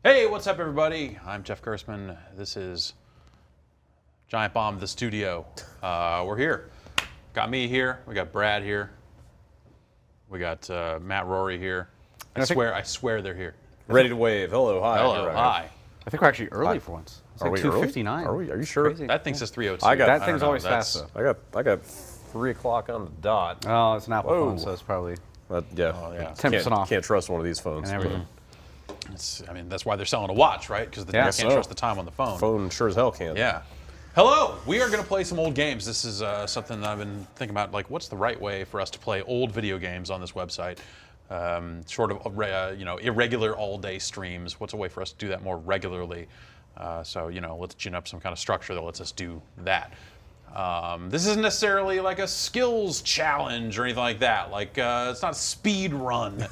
Hey, what's up, everybody? I'm Jeff Gerstmann. This is Giant Bomb, the studio. We're here. Got me here. We got Brad here. We got Matt Rory here. I swear they're here. Ready to wave. Hello, hi. Hello, hi. I think we're actually early for once. It's Are like we 2:59. Are we? Are you sure? Crazy. That thing says 3:02. That thing's always fast though. I got 3 o'clock on the dot. Oh, it's an Apple Whoa. phone, so it's probably Yeah. Oh, yeah. 10% off. Can't trust one of these phones. and everything. I mean, that's why they're selling a watch, right? Because you can't trust the time on the phone. Phone sure as hell can't. Yeah. Hello. We are going to play some old games. This is something that I've been thinking about. Like, what's the right way for us to play old video games on this website? Short of irregular all-day streams. What's a way for us to do that more regularly? So let's gin up some kind of structure that lets us do that. This isn't necessarily like a skills challenge or anything like that. Like, it's not a speed run.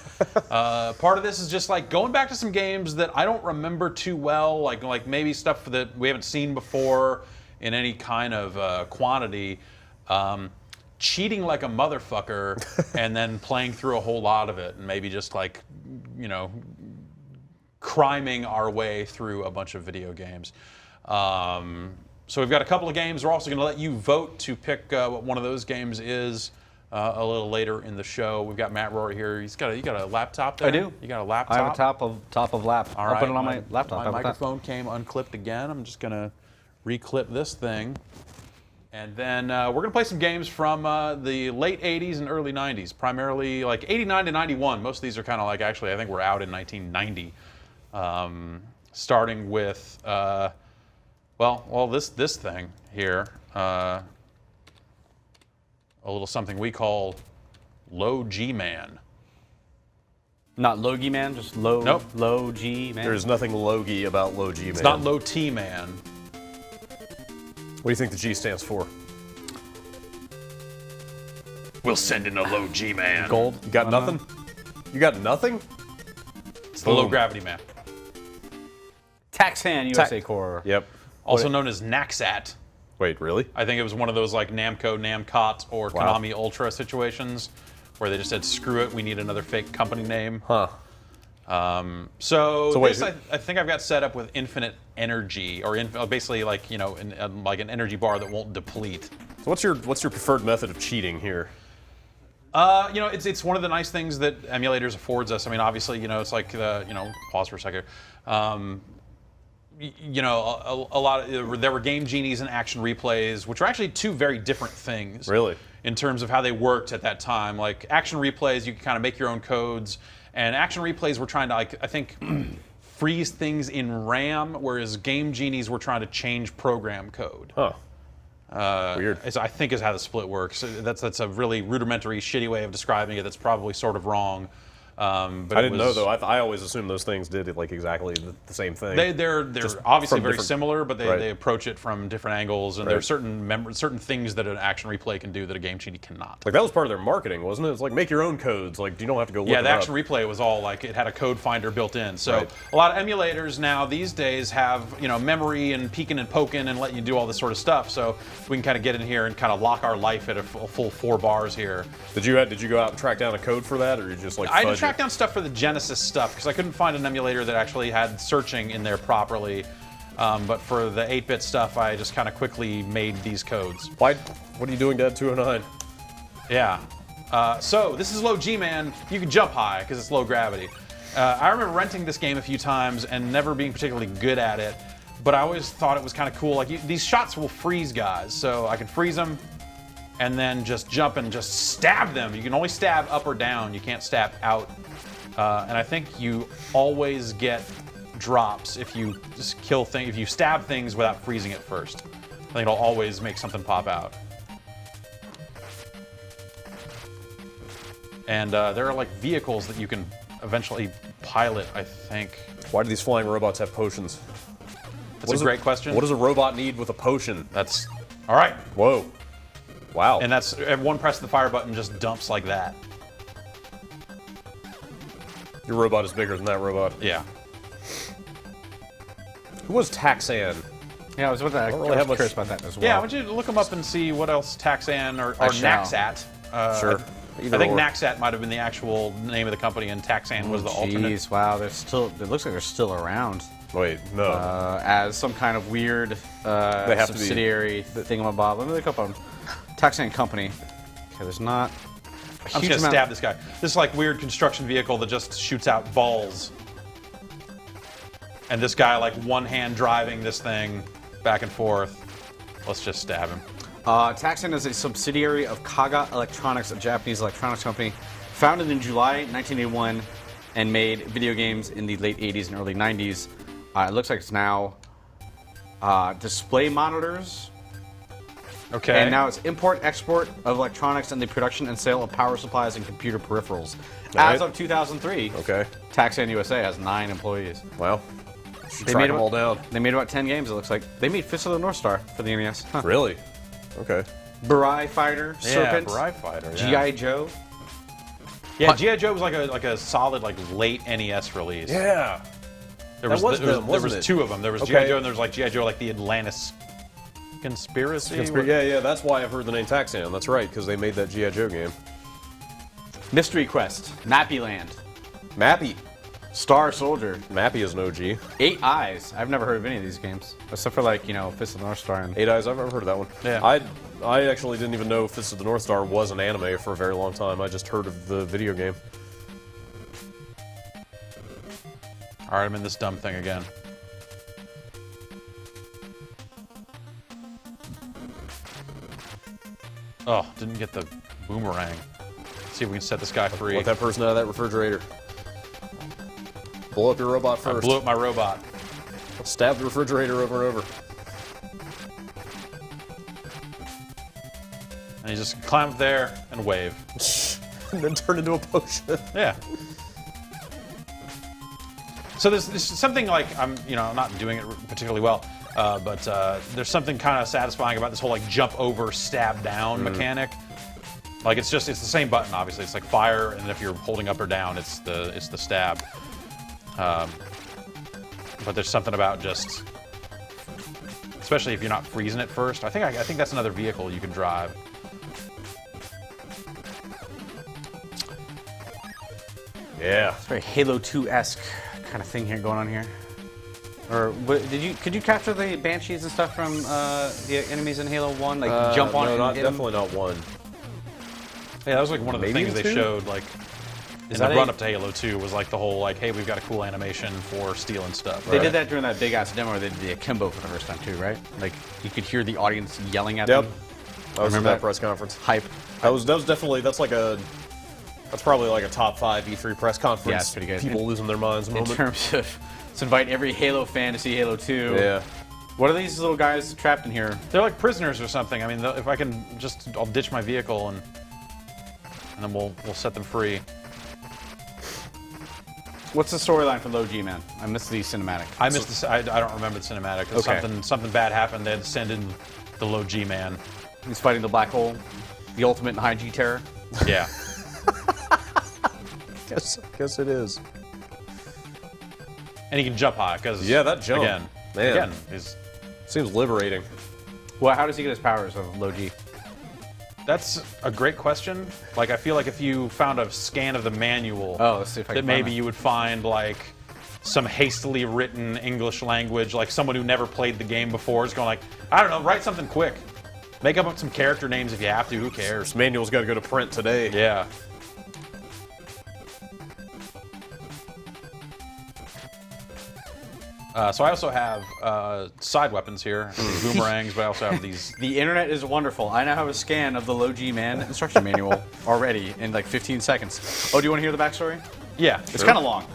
Part of this is just like going back to some games that I don't remember too well, like maybe stuff that we haven't seen before in any kind of quantity. Cheating like a motherfucker and then playing through a whole lot of it and maybe just like, criming our way through a bunch of video games. So we've got a couple of games. We're also going to let you vote to pick what one of those games is a little later in the show. We've got Matt Rory here. You got a laptop there? I do. You got a laptop? I have a top of lap. All I'll right. put it on my laptop. My microphone came unclipped again. I'm just going to reclip this thing. And then we're going to play some games from the late 80s and early 90s, primarily like 89 to 91. Most of these are kind of like, actually, I think we're out in 1990. Starting with, this thing here, a little something we call Low G Man. Not Logie Man, just low. Nope. Low G Man. There's nothing logy about low G, man. It's not Low T Man. What do you think the G stands for? We'll send in a Low G Man. Gold. You got nothing? You got nothing? It's the Low Gravity Man. Taxan USA Core. Yep. Also known as Naxat. Wait, really? I think it was one of those like Namco, Namcot, or Konami Ultra situations where they just said, screw it, we need another fake company name. Huh. So wait, this, I think I've got set up with infinite energy, or basically like, like an energy bar that won't deplete. So what's your preferred method of cheating here? It's one of the nice things that emulators affords us. I mean, obviously, it's like pause for a second. A lot of there were game genies and action replays, which are actually two very different things. Really? In terms of how they worked at that time. Like action replays, you could kind of make your own codes, and action replays were trying to, I think, freeze things in RAM, whereas game genies were trying to change program code. Huh. Weird. I think is how the split works. That's a really rudimentary, shitty way of describing it. That's probably sort of wrong. But I didn't know though. I always assumed those things did like exactly the same thing. They're obviously very similar, but right. they approach it from different angles, and there are certain things that an action replay can do that a game genie cannot. Like that was part of their marketing, wasn't it? It's like make your own codes. Like you don't have to go look Yeah, the it action up. replay was all like it had a code finder built in. So a lot of emulators now these days have memory and peeking and poking and letting you do all this sort of stuff. So we can kind of get in here and kind of lock our life at a full 4 bars here. Did you go out and track down a code for that, or you just like? I had to track down stuff for the Genesis stuff because I couldn't find an emulator that actually had searching in there properly. But for the 8-bit stuff, I just kind of quickly made these codes. What are you doing, Dad 209? Yeah. So this is Low G Man. You can jump high because it's low gravity. I remember renting this game a few times and never being particularly good at it. But I always thought it was kind of cool. Like these shots will freeze guys, so I can freeze them and then just jump and just stab them. You can only stab up or down. You can't stab out. And I think you always get drops if you just kill things, if you stab things without freezing it first. I think it'll always make something pop out. And there are like vehicles that you can eventually pilot, I think. Why do these flying robots have potions? That's a great question. What does a robot need with a potion? That's all right. Whoa. Wow. And that's at one press of the fire button just dumps like that. Your robot is bigger than that robot. Yeah. Who was Taxan? Yeah, I was with that. I really have was much- curious about that as well. Yeah, I want you to look them up and see what else Taxan or I shall. Naxat. Sure. Either I think or. Naxat might have been the actual name of the company, and Taxan was the alternate. Jeez, wow, they're still. It looks like they're still around. Wait, no. As some kind of weird have to be- subsidiary thingamabob. Let me look up on Taxan Company. Okay, there's not. I'm just gonna stab this guy. This is like weird construction vehicle that just shoots out balls. And this guy, like one hand driving this thing back and forth. Let's just stab him. Taxan is a subsidiary of Kaga Electronics, a Japanese electronics company, founded in July 1981 and made video games in the late 80s and early 90s. It looks like it's now display monitors. Okay. And now it's import, export of electronics and the production and sale of power supplies and computer peripherals. Right. As of 2003, Okay. Taxan USA has 9 employees. Well, should They track made them all down. They made about 10 games, it looks like. They made Fist of the North Star for the NES. Huh. Really? Okay. Burai Fighter, Serpent, Yeah, Burai Fighter. Yeah. G.I. Joe. Yeah, G.I. Joe was like a solid like late NES release. Yeah. There That was them, there wasn't was it? 2 of them. There was Okay. G.I. Joe and there was like G.I. Joe like the Atlantis Conspiracy. Yeah, that's why I've heard the name Taxan. That's right, because they made that G.I. Joe game. Mystery Quest, Mappy Land, Mappy. Star Soldier, Mappy is an OG. 8 Eyes. I've never heard of any of these games, except for like, you know, Fist of the North Star. And 8 Eyes, I've never heard of that one. Yeah. I actually didn't even know Fist of the North Star was an anime for a very long time. I just heard of the video game. All right, I'm in this dumb thing again. Oh, didn't get the boomerang. Let's see if we can set this guy free. Let that person out of that refrigerator. Blow up your robot I first. blew up my robot. Stab the refrigerator over and over. And he just climb up there and wave. And then turn into a potion. Yeah. So there's something like I'm not doing it particularly well, but there's something kind of satisfying about this whole like jump over, stab down mechanic. Like it's the same button obviously. It's like fire, and if you're holding up or down, it's the stab. But there's something about just, especially if you're not freezing it first. I think that's another vehicle you can drive. Yeah. it's very Halo 2-esque kind of thing here going on here. Or could you capture the Banshees and stuff from the enemies in Halo 1? Like jump on it no, and hit 'em? definitely not 1. Yeah, that was like one of the Maybe things they 2? showed like in the that run up to Halo 2 was like the whole like, hey, we've got a cool animation for stealing stuff. They did that during that big ass demo where they did the akimbo for the first time too, right? Like you could hear the audience yelling at Yep. them. I was at remember that that. press conference. Hype. That's probably like a top 5 E3 press conference. Yeah, it's pretty good. People losing their minds In moment. terms of, let's invite every Halo fan to see Halo 2. Yeah. What are these little guys trapped in here? They're like prisoners or something. I mean, if I can I'll ditch my vehicle and then we'll set them free. What's the storyline for Low G, man? I missed the cinematic. I missed this. I don't remember the cinematic. Okay. Something bad happened. They had to send in the Low G man. He's fighting the black hole, the ultimate in high G terror. Yeah. Guess it is. And he can jump high because Yeah, that jump. Again, is Seems liberating. Well, how does he get his powers of Low G? that's a great question. Like I feel like if you found a scan of the manual, Oh, let's see if I that can maybe find you would find like some hastily written English language, like someone who never played the game before is going like, I don't know, write something quick. Make up some character names if you have to. Who cares? This manual's got to go to print today. Yeah. So I also have side weapons here, these boomerangs, but I also have these. The internet is wonderful. I now have a scan of the Low G man instruction manual already in like 15 seconds. Oh, do you want to hear the backstory? Yeah, It's kind of long.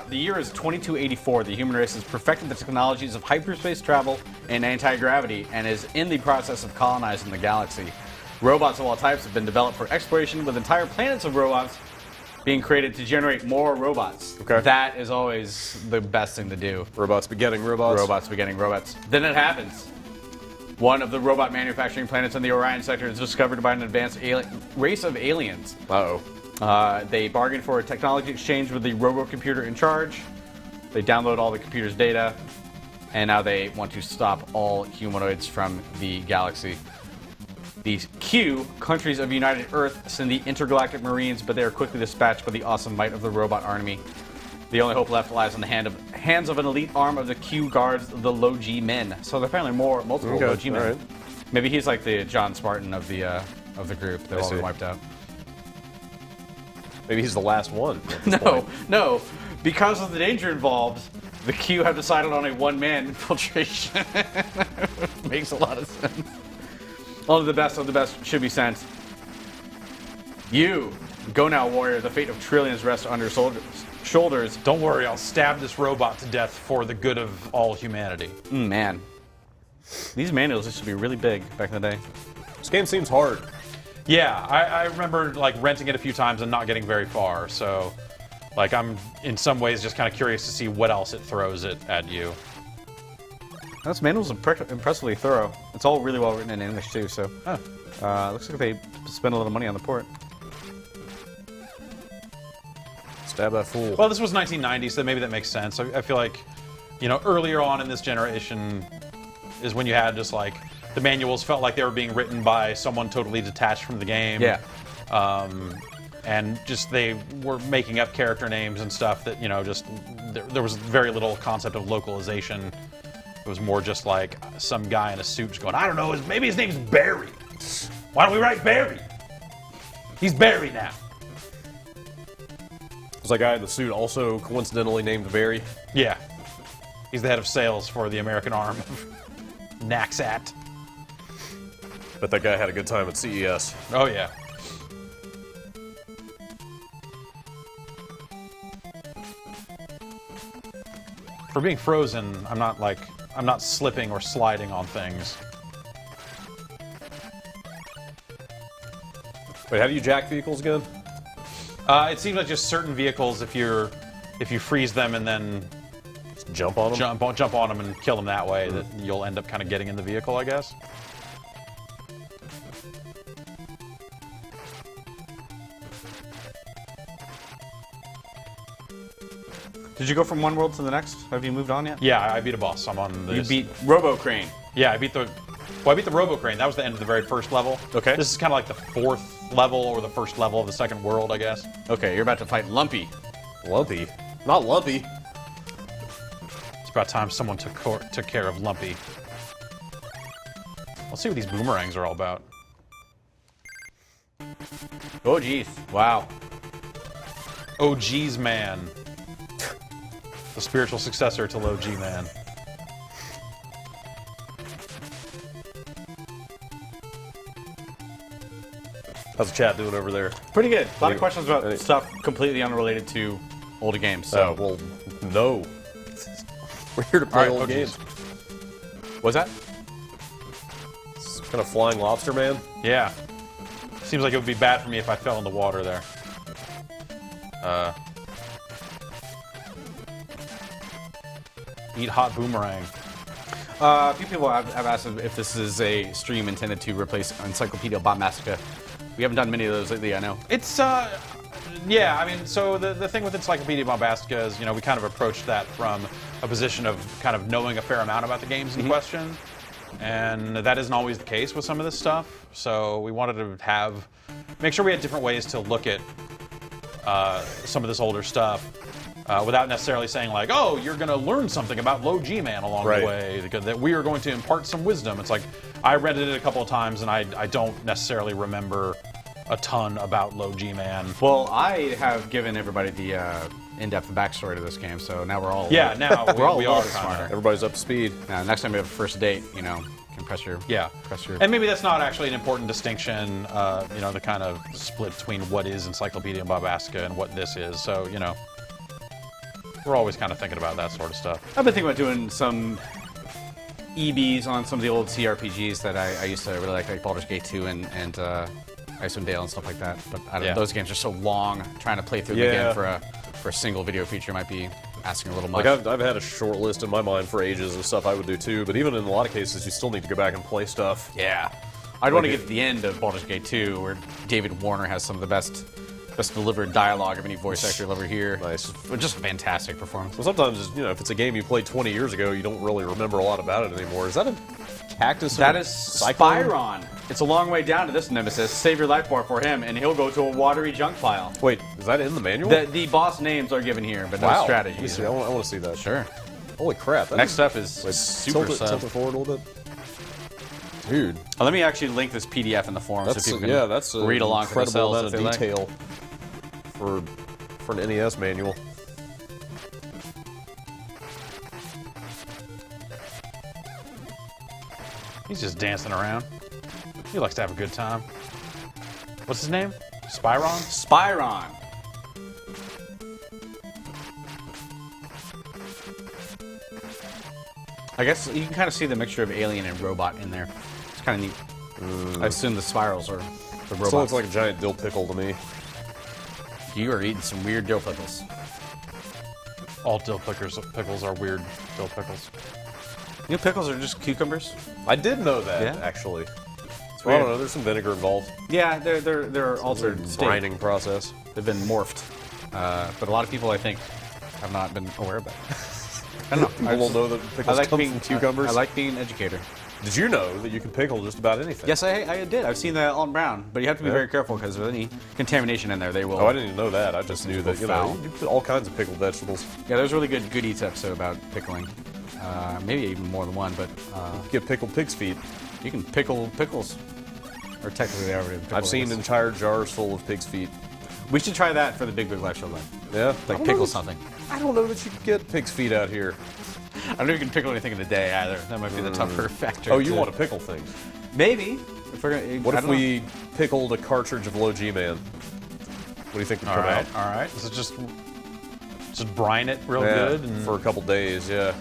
The year is 2284. The human race has perfected the technologies of hyperspace travel and anti-gravity and is in the process of colonizing the galaxy. Robots of all types have been developed for exploration, with entire planets of robots being created to generate more robots. Okay. That is always the best thing to do. Robots begetting robots. Robots begetting robots. Then it happens. One of the robot manufacturing planets in the Orion sector is discovered by an advanced race of aliens. Uh-oh. They bargain for a technology exchange with the robo-computer in charge. They download all the computer's data, and now they want to stop all humanoids from the galaxy. The Q, countries of United Earth, send the intergalactic marines, but they are quickly dispatched by the awesome might of the robot army. The only hope left lies in the hands of an elite arm of the Q guards, the Low G men. So there are apparently multiple Low G men. Right. Maybe he's like the John Spartan of the group. They're all wiped out. Maybe he's the last one. At this point. No. Because of the danger involved, the Q have decided on a one-man infiltration. Makes a lot of sense. Only the best of the best should be sent. You, go now, warrior. The fate of trillions rests on your shoulders. Don't worry, I'll stab this robot to death for the good of all humanity. Man. These manuals used to be really big back in the day. This game seems hard. Yeah, I remember like renting it a few times and not getting very far. So, like, I'm in some ways just kind of curious to see what else it throws at you. This manual's impressively thorough. It's all really well written in English too. So, looks like they spent a little money on the port. Stab that fool. Well, this was 1990, so maybe that makes sense. I feel like, you know, earlier on in this generation is when you had just like the manuals felt like they were being written by someone totally detached from the game. Yeah. And just they were making up character names and stuff that, you know, just there was very little concept of localization. It was more just like some guy in a suit just going, I don't know, maybe his name's Barry. Why don't we write Barry? He's Barry now. Was that guy in the suit also coincidentally named Barry? Yeah. He's the head of sales for the American arm of Naxat. Bet that guy had a good time at CES. Oh, yeah. For being frozen, I'm not slipping or sliding on things. Wait, how do you jack vehicles again? It seems like just certain vehicles, if you freeze them and then Just jump on them? jump on them and kill them that way, that you'll end up kind of getting in the vehicle, I guess. Did you go from one world to the next? Have you moved on yet? Yeah, I beat a boss. I'm on the. You beat Robo Crane. Yeah, I beat the Robo Crane. That was the end of the very first level. Okay. This is kind of like the fourth level or the first level of the second world, I guess. Okay, you're about to fight Lumpy. Lumpy? Not Lumpy. It's about time someone took care of Lumpy. Let's see what these boomerangs are all about. Oh, geez. Wow. Oh, geez, man. The spiritual successor to Low G Man. How's the chat doing over there? Pretty good. A lot of questions about stuff completely unrelated to older games. So, Well, no. We're here to play All right, old games. what's that? It's kind of flying lobster man. Yeah. Seems like it would be bad for me if I fell in the water there. Eat hot boomerang. A few people have asked if this is a stream intended to replace Encyclopedia Bombastica. We haven't done many of those lately, I know. It's, yeah, I mean, so the thing with Encyclopedia Bombastica is, you know, we kind of approached that from a position of kind of knowing a fair amount about the games in question. And that isn't always the case with some of this stuff. So we wanted to make sure we had different ways to look at some of this older stuff without necessarily saying like, oh, you're going to learn something about Low G Man along the way, because that we are going to impart some wisdom. It's like, I read it a couple of times and I don't necessarily remember a ton about Low G Man. Well, I have given everybody the in-depth backstory to this game, so now we're all Now we are smarter. Everybody's up to speed. Now, next time we have a first date, you know, you can press your And maybe that's not actually an important distinction, you know, the kind of split between what is Encyclopedia Bombastica and what this is. So, you know, we're always kind of thinking about that sort of stuff. I've been thinking about doing some EBs on some of the old CRPGs that I used to really like Baldur's Gate 2 and Icewind Dale and stuff like that. But I don't know, those games are so long. Trying to play through them again for a single video feature might be asking a little much. Like I've had a short list in my mind for ages of stuff I would do too, but even in a lot of cases, you still need to go back and play stuff. Yeah. I'd want to get to the end of Baldur's Gate 2, where David Warner has some of the best Best delivered dialogue of any voice actor you'll ever hear. Nice. Just a fantastic performance. Well, sometimes, you know, if it's a game you played 20 years ago, you don't really remember a lot about it anymore. Is that a cactus? That is Spyron. It's a long way down to this nemesis. Save your life bar for him, and he'll go to a watery junk pile. Wait, is that in the manual? The boss names are given here, but no Wow. strategy. Let me see. I want to see that. Sure. Holy crap. Next up is Super tilt it forward a little bit. Dude. Let me actually link this PDF in the forum so people can that's a read along for incredible themselves amount if they of like. detail for an NES manual. He's just dancing around. He likes to have a good time. What's his name? Spyron? Spyron. I guess you can kind of see the mixture of alien and robot in there. It's kind of neat. I assume the spirals are the robots. Still looks like a giant dill pickle to me. You are eating some weird dill pickles. All pickles are weird dill pickles. You know, pickles are just cucumbers. I did know that, Yeah? actually. It's Well, I weird. don't know. There's some vinegar involved. Yeah, they're altered state. Brining process. They've been morphed. But a lot of people, I think, have not been aware of that. I don't know. People will know that pickles come from cucumbers. I like being an educator. Did you know that you can pickle just about anything? Yes, I did. I've seen that on brown, but you have to be Yeah. very careful because with any contamination in there, they will. Oh, I didn't even know that. I just knew that, you know, Foul. you put all kinds of pickled vegetables. Yeah, there's a really good Eats episode about pickling. Maybe even more than one, but Get pickled pig's feet. you can pickle pickles. Or technically, they already pickle I've seen this. entire jars full of pig's feet. We should try that for the Big Big Live Show then. Yeah. Like pickle something. I don't know that you can get pig's feet out here. I don't know if you can pickle anything in a day either. That might be the tougher factor. Oh, you want to pickle things? Maybe. If we're gonna, What I if don't know. we pickled a cartridge of Low G Man? What do you think would All come right, out? all right. Is it just brine it real Yeah, good? And for a couple days, yeah.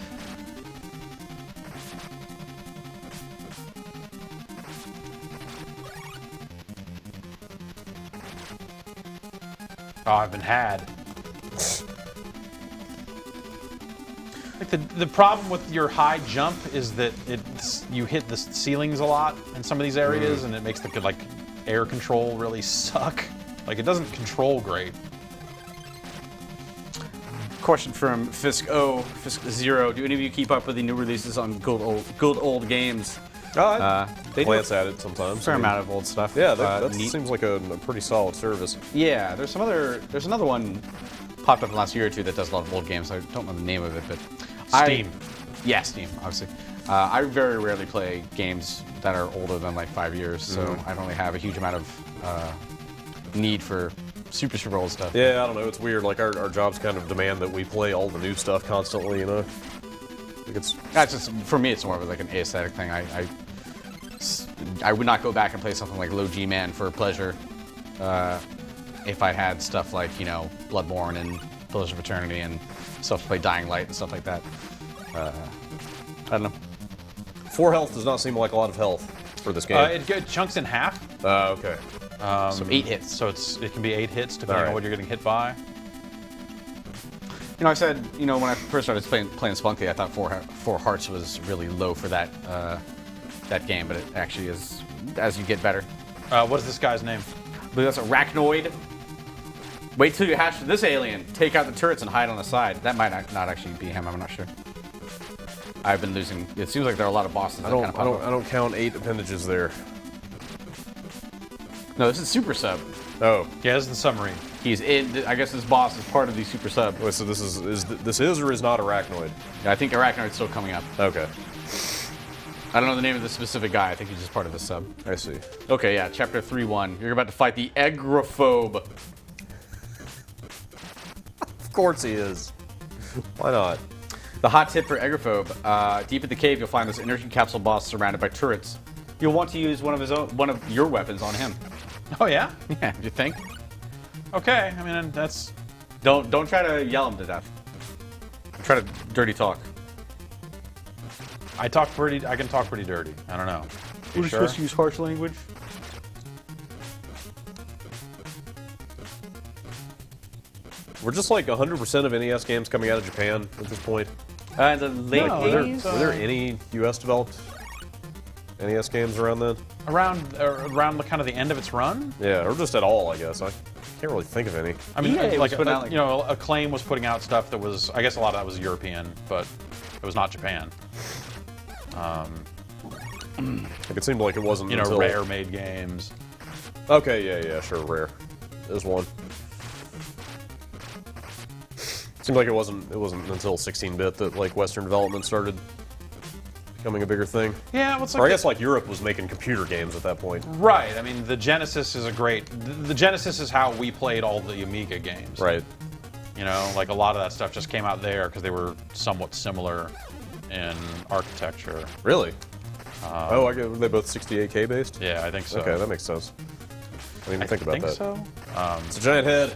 oh, I've been had. Like the problem with your high jump is that you hit the ceilings a lot in some of these areas, and it makes the like air control really suck. Like it doesn't control great. Question from Fisk Zero. Do any of you keep up with the new releases on good old games? They do Glance a at it sometimes. fair I mean, amount of old stuff. Yeah, that neat. seems like a pretty solid service. Yeah, there's another one popped up in the last year or two that does a lot of old games. I don't know the name of it, but Steam. Yeah, Steam, obviously. I very rarely play games that are older than like 5 years, so I don't really have a huge amount of need for super old stuff. Yeah, I don't know. It's weird. Like our jobs kind of demand that we play all the new stuff constantly. You know, like it's That's just for me. It's more of like an aesthetic thing. I would not go back and play something like Low G Man for pleasure if I had stuff like Bloodborne and Pillars of Eternity and stuff to play Dying Light and stuff like that. I don't know. 4 health does not seem like a lot of health for this game. It chunks in half, Okay. So 8 hits. so it can be 8 hits depending All right. on what you're getting hit by. I said, when I first started playing Spelunky, I thought 4 hearts was really low for that game, but it actually is as you get better. What is this guy's name? I believe that's Arachnoid. Wait till you hatch this alien. Take out the turrets and hide on the side. That might not actually be him. I'm not sure. I've been losing. It seems like there are a lot of bosses. I That kind don't of I don't count 8 appendages there. No, this is Super Sub. Oh. Yeah, this is the submarine. He's in. I guess this boss is part of the Super Sub. Wait, so this is or is not Arachnoid? I think Arachnoid's still coming up. Okay. I don't know the name of the specific guy. I think he's just part of the sub. I see. Okay, yeah. Chapter 3-1. You're about to fight the Egrophobe. Of course he is. Why not? The hot tip for Egrophobe. Deep in the cave, you'll find this energy capsule boss surrounded by turrets. You'll want to use one of your weapons on him. Oh yeah. Yeah, you think? Okay. I mean that's. Don't try to yell him to death. Try to dirty talk. I can talk pretty dirty. I don't know. You We're sure? supposed to use harsh language. We're just like 100% of NES games coming out of Japan at this point. The late No, Were there, 80s. were there any US developed NES games around then? Around the kind of the end of its run. Yeah, or just at all, I guess. I can't really think of any. I mean, EA was putting out, like- you know, Acclaim was putting out stuff that was, I guess a lot of that was European, but it was not Japan. Like it seemed like it wasn't You know, until... Rare made games. Okay, yeah, sure, Rare. There's one. Seemed like it wasn't until 16-bit that like Western development started becoming a bigger thing. Yeah, what's Or like I guess like Europe was making computer games at that point. right. I mean, the Genesis is the Genesis is how we played all the Amiga games. Right. You know, like a lot of that stuff just came out there because they were somewhat similar in architecture. Really? Oh, were they both 68K based? Yeah, I think so. Okay, that makes sense. I didn't even think about that. so. It's a giant head.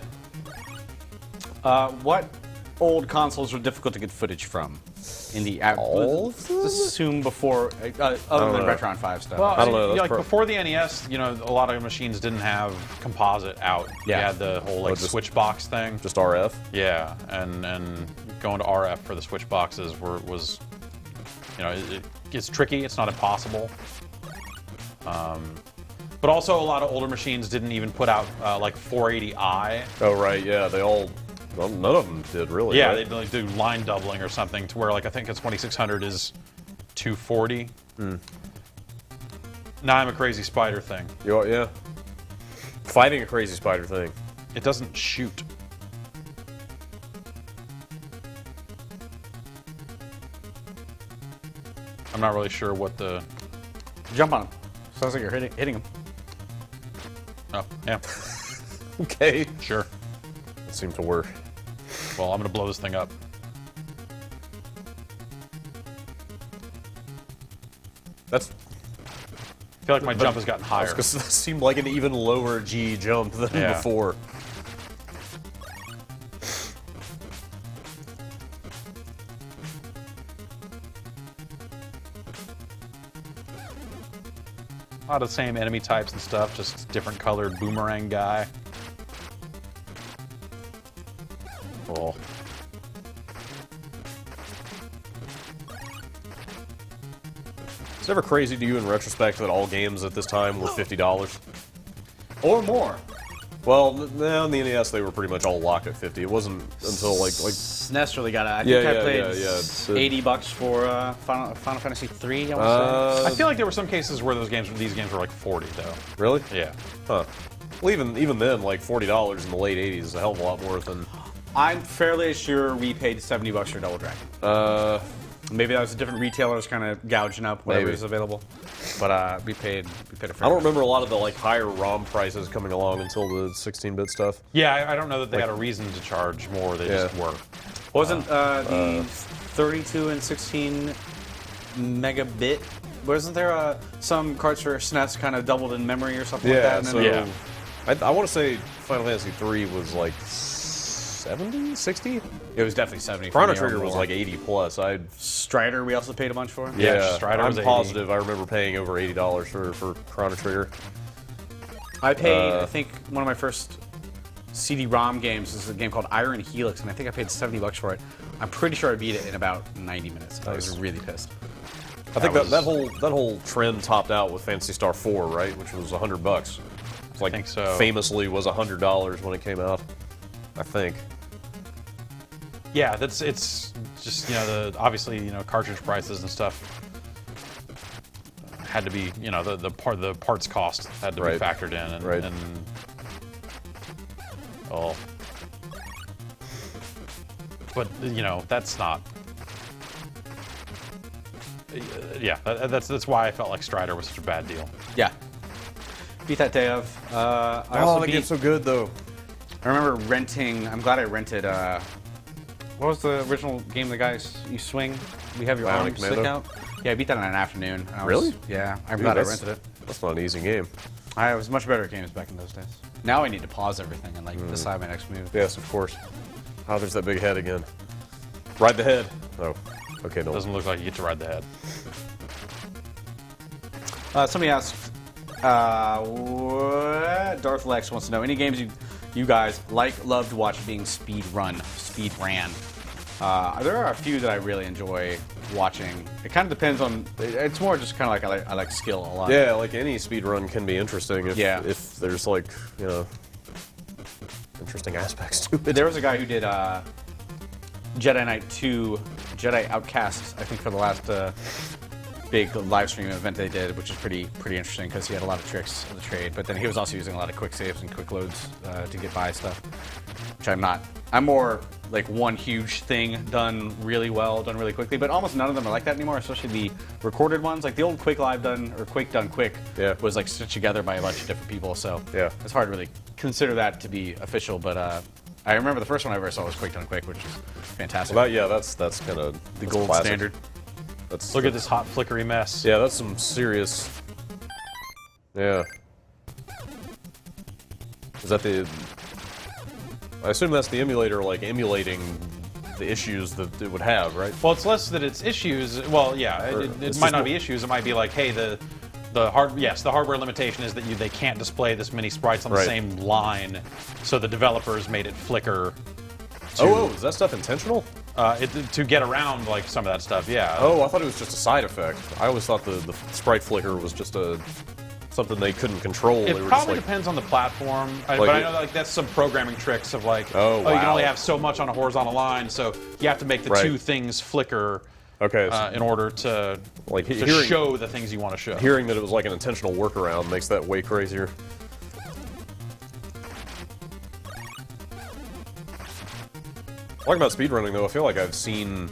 What old consoles were difficult to get footage from? In the All of them? let's assume before, other than know. Retron 5 stuff. Well, I don't know, that's like pro- before the NES, you know, a lot of machines didn't have composite out. Yeah. You had the whole like just- switch box thing. Just RF? Yeah, and going to RF for the switch boxes was, you know, it's tricky. It's not impossible. But also a lot of older machines didn't even put out like 480i. Oh, right, yeah, they all... Well, none of them did, really. Yeah, right? they'd like do line doubling or something to where like I think a 2600 is 240. Now I'm a crazy spider thing. Yeah. Fighting a crazy spider thing. It doesn't shoot. I'm not really sure what the. Jump on him. Sounds like you're hitting him. Oh, yeah, Okay. sure. It seemed to work. Well, I'm gonna blow this thing up. That's... I feel like my jump has gotten higher. Because that seemed like an even lower G jump than Yeah. before. A lot of the same enemy types and stuff, just different colored boomerang guy. Cool. Is it ever crazy to you in retrospect that all games at this time were $50? Or more. Well, now in the NES they were pretty much all locked at 50. It wasn't until like SNES really got it. I think Yeah, I yeah, played yeah. $80 for Final Fantasy 3. I want to say. I feel like there were some cases where these games were like 40 though. really? Yeah. Huh. Well, even then, like $40 in the late '80s is a hell of a lot more than. I'm fairly sure we paid $70 for Double Dragon. Maybe that was a different retailer was kind of gouging up whatever Maybe. was available. But we paid a fair I don't remember a lot of the like higher ROM prices coming along until the 16-bit stuff. Yeah, I don't know that they had a reason to charge more. They just Yeah. were. Wasn't the 32 and 16 megabit? Wasn't there some cards for SNES kind of doubled in memory or something like that? And so Yeah. I want to say Final Fantasy 3 was like 70, 60? it was definitely 70. for Chrono me or Trigger was more. like 80 plus. Strider. We also paid a bunch for. Yeah, Strider I'm was 80. positive I remember paying over $80 for Chrono Trigger. I paid. I think one of my first CD-ROM games is a game called Iron Helix, and I think I paid $70 for it. I'm pretty sure I beat it in about 90 minutes. I was really pissed. I think was- that whole trend topped out with Phantasy Star 4, right? Which was $100. It's like think so. famously was $100 when it came out. I think. Yeah, it's just, you know, obviously, you know, cartridge prices and stuff had to be, you know, the parts cost had to Right. be factored in, and, Right. and oh, but you know, that's not. Yeah, that's why I felt like Strider was such a bad deal. Yeah. Beat that day of. I Oh, also that beat. game's so good though. I remember renting. I'm glad I rented. What was the original game? The guys you swing. We have your Bionic arm stick Commando? out. Yeah, I beat that in an afternoon. I was- Really? Yeah, I'm Dude, glad I that's- rented it. That's not an easy game. I was much better at games back in those days. Now I need to pause everything and like decide my next move. Yes, of course. Oh, there's that big head again. Ride the head. Oh, okay, no. Doesn't look like you get to ride the head. Somebody asked, what? Darth Lex wants to know any games you guys loved watch being speed ran. There are a few that I really enjoy watching. It kind of depends on. It's more just kind of like I like skill a lot. Yeah, like any speedrun can be interesting if there's like, you know, interesting aspects to it. There was a guy who did Jedi Knight 2, Jedi Outcast, I think, for the last big live stream event they did, which is pretty interesting because he had a lot of tricks of the trade. But then he was also using a lot of quick saves and quick loads to get by stuff, which I'm not. I'm more like one huge thing done really well, done really quickly. But almost none of them are like that anymore, especially the recorded ones. Like the old Quick Live done or Quick Done Quick was like stitched together by a bunch of different people. So it's hard to really consider that to be official. But I remember the first one I ever saw was Quick Done Quick, which is fantastic. Well, that's kind of the gold classic. standard. Look at this hot flickery mess. Yeah, that's some serious. Yeah. Is that the? I assume that's the emulator, like emulating the issues that it would have, right? Well, it's less that it's issues. Well, yeah, it might not be issues. It might be like, hey, the hardware limitation is that they can't display this many sprites on the same line, so the developers made it flicker. Is that stuff intentional? To get around like some of that stuff, yeah. Oh, I thought it was just a side effect. I always thought the sprite flicker was just something they couldn't control. It probably depends on the platform, but I know that that's some programming tricks of like, wow. You can only have so much on a horizontal line, so you have to make the two things flicker. Okay. In order to show the things you want to show. Hearing that it was like an intentional workaround makes that way crazier. Talking about speedrunning, though, I feel like I've seen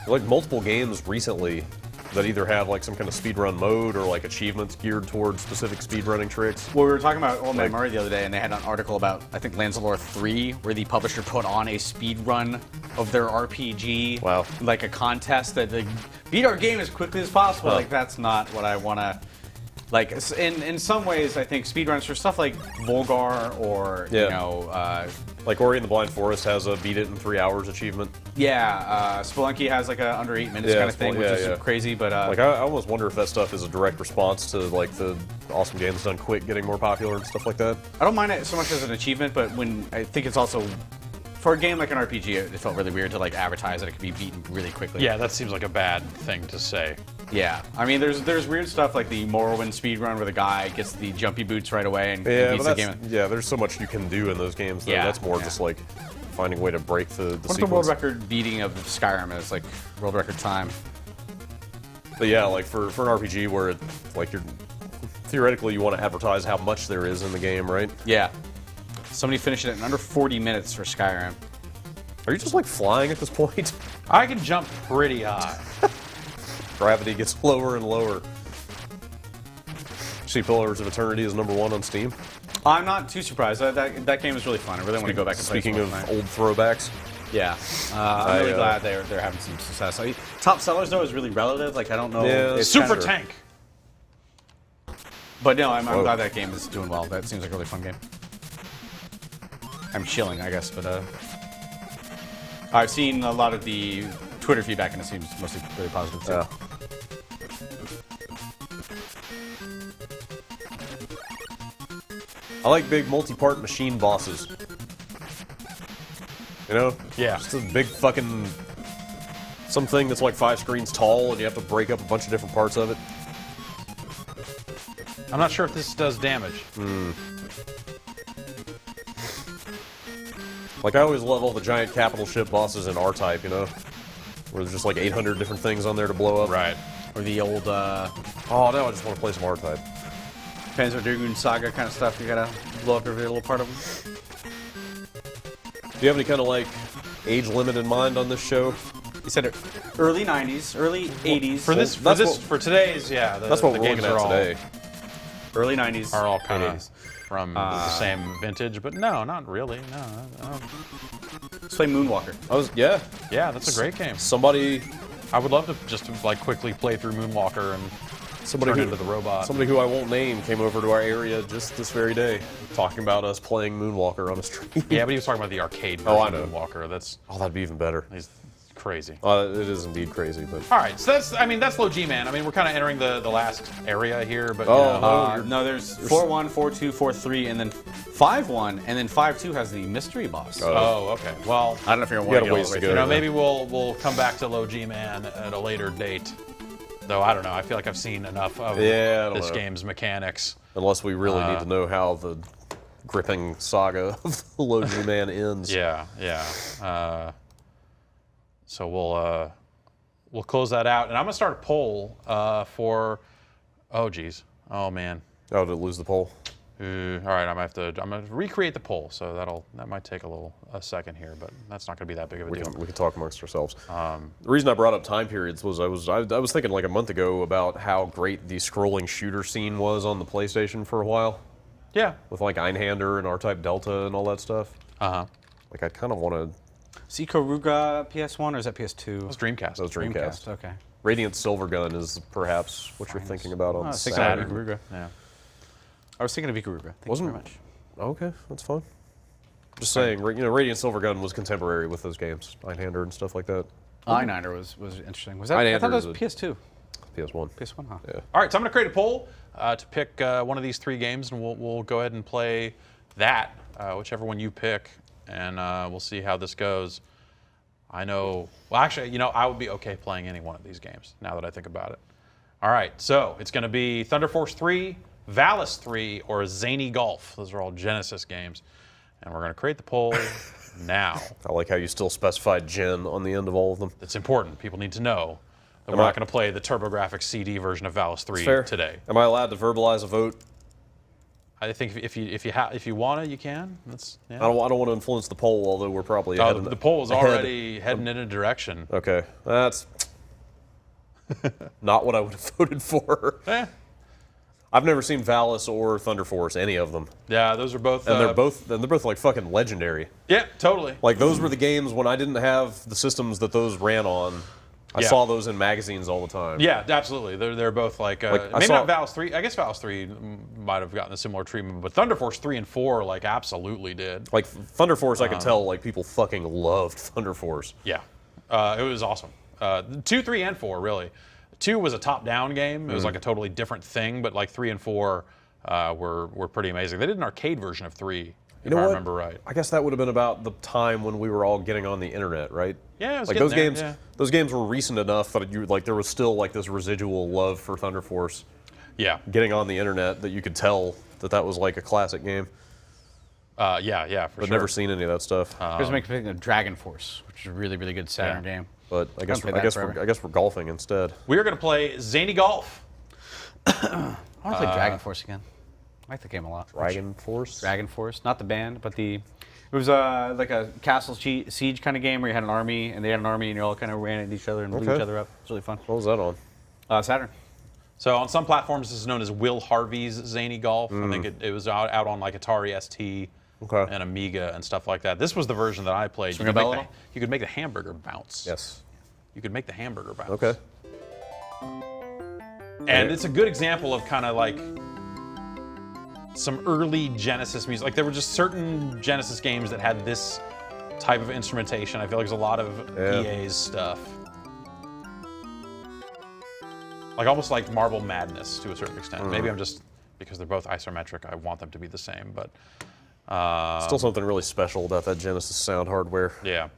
like multiple games recently that either have like some kind of speedrun mode or like achievements geared towards specific speedrunning tricks. Well, we were talking about Old Man Murray the other day, and they had an article about, I think, Lancelot 3, where the publisher put on a speedrun of their RPG. Wow. Like a contest that they beat our game as quickly as possible. Like, that's not what I want to... Like, in some ways, I think speedruns for stuff like Volgar or, you know... like Ori and the Blind Forest has a beat it in 3 hours achievement. Yeah, Spelunky has like a under 8 minutes kind of thing, which is crazy, but... like, I almost wonder if that stuff is a direct response to, like, the Awesome Games Done Quick getting more popular and stuff like that. I don't mind it so much as an achievement, but when I think it's also... For a game like an RPG, it felt really weird to like advertise that it could be beaten really quickly. Yeah, that seems like a bad thing to say. Yeah, I mean, there's weird stuff like the Morrowind speedrun where the guy gets the jumpy boots right away and beats the game. Yeah, there's so much you can do in those games. Though. Yeah, that's more just like finding a way to break the sequence. The world record beating of Skyrim is like world record time. But yeah, like for an RPG where it, like you're theoretically you want to advertise how much there is in the game, right? Yeah. Somebody finished it in under 40 minutes for Skyrim. Are you just like flying at this point? I can jump pretty high. Gravity gets lower and lower. See, Pillars of Eternity is #1 on Steam. I'm not too surprised. That game is really fun. I really want to go back and play it. Speaking of old throwbacks. Yeah, I'm really glad they're having some success. Top sellers though is really relative. Like I don't know. Yeah, it's Super Tank. But no, I'm glad that game is doing well. That seems like a really fun game. I'm chilling, I guess, but I've seen a lot of the Twitter feedback, and it seems mostly really positive too. Yeah. I like big multi-part machine bosses. You know? Yeah. Just a big fucking something that's like 5 screens tall, and you have to break up a bunch of different parts of it. I'm not sure if this does damage. Like, I always love all the giant capital ship bosses in R-Type, you know? Where there's just like 800 different things on there to blow up. Right. Or the old, oh, now I just want to play some R-Type. Panzer Dragoon Saga kind of stuff. You gotta blow up every little part of them. Do you have any kind of, like, age limit in mind on this show? You said it early 90s, early 80s. For today's, yeah. That's what we're looking at today. Early 90s. Are all kind of from the same vintage, but no, not really. No. Let's play Moonwalker. Yeah, that's a great game. I would love to just like quickly play through Moonwalker and turn into the robot. Somebody who I won't name came over to our area just this very day, talking about us playing Moonwalker on a stream. Yeah, but he was talking about the arcade version of Moonwalker. That'd be even better. He's crazy. It is indeed crazy, but All right, so that's low G, man. I mean, we're kind of entering the last area here, but No, there's 4-1, 4-2, 4-3, and then 5-1, and then 5-2 has the mystery boss. oh, okay. Well, I don't know if you're You going got to a ways to go. you know, maybe we'll come back to low G, man, at a later date. Though I don't know. I feel like I've seen enough of Yeah, I don't this know. game's mechanics. unless we really need to know how the gripping saga of the Low G Man ends. Yeah, yeah. So we'll close that out, and I'm gonna start a poll for. Oh geez. Oh man. Oh, to lose the poll. All right, I'm gonna recreate the poll, so that might take a second here, but that's not gonna be that big of a We deal. can talk amongst ourselves. The reason I brought up time periods was I was thinking like a month ago about how great the scrolling shooter scene was on the PlayStation for a while, Yeah. with like Einhander and R-Type Delta and all that stuff. Like I kind of want to. Is Ikaruga PS1 or is that PS2? It was Dreamcast. Those Dreamcast. Okay. Radiant Silvergun is perhaps what you're thinking about on I was thinking of Saturn. Ikaruga. Yeah. I was thinking of Ikaruga. Thank you Wasn't- very much. Okay, that's fine. Just saying, Radiant Silvergun was contemporary with those games, Einhander and stuff like that. Einhander was interesting. Was that? I thought that was PS2. PS1. PS1, huh? Yeah. All right, so I'm gonna create a poll to pick one of these 3 games, and we'll go ahead and play that, whichever one you pick, and we'll see how this goes. I know. Well, actually, I would be okay playing any one of these games now that I think about it. All right, so it's gonna be Thunder Force 3, Valis 3, or Zany Golf. Those are all Genesis games, and we're gonna create the poll now. I like how you still specified Gen on the end of all of them. It's important. People need to know that we're not going to play the TurboGrafx CD version of Valis 3 Fair. today. Am I allowed to verbalize a vote? I think if you want to, you can. That's yeah. I don't want to influence the poll, although we're probably ahead The poll is already heading in a direction. Okay, that's not what I would have voted for. Eh. I've never seen Valis or Thunder Force, any of them, Yeah, those are both. and they're both like fucking legendary. Yeah, totally. Like those were the games when I didn't have the systems that those ran on. I Yeah. saw those in magazines all the time. Yeah, absolutely. They're both like I maybe saw- not Valis 3. I guess Valis 3 might have gotten a similar treatment, but Thunder Force 3 and 4 like absolutely did. Like Thunder Force, I could tell like people fucking loved Thunder Force. Yeah, it was awesome. 2, 3, and 4 really. 2 was a top-down game. It was like a totally different thing, but like 3 and 4 were pretty amazing. They did an arcade version of 3, if I remember right. I guess that would have been about the time when we were all getting on the internet, right? Yeah, it was Like getting those there, games. yeah. Those games were recent enough that there was still like this residual love for Thunder Force Yeah, getting on the internet that you could tell that was like a classic game. yeah, for But sure. never seen any of that stuff. Here's make me think of Dragon Force, which is a really, really good Saturn Yeah. game. But I guess played that forever. I guess we're golfing instead. We are going to play Zany Golf. I want to play Dragon Force again. I like the game a lot. Dragon Force. Dragon Force, not the band, but it was like a castle siege kind of game where you had an army and they had an army and you all kind of ran at each other and blew Okay. each other up. It's really fun. What was that on? Saturn. So on some platforms, this is known as Will Harvey's Zany Golf. I think it was out on like Atari ST Okay. and Amiga and stuff like that. This was the version that I played. Ring a bell at all? You could make the hamburger bounce. Yes. You could make the hamburger bounce. Okay. And it's a good example of kind of like some early Genesis music. Like there were just certain Genesis games that had this type of instrumentation. I feel like there's a lot of Yeah. EA's stuff. Like almost like Marble Madness to a certain extent. Maybe I'm just, because they're both isometric, I want them to be the same, but Still something really special about that Genesis sound hardware. yeah.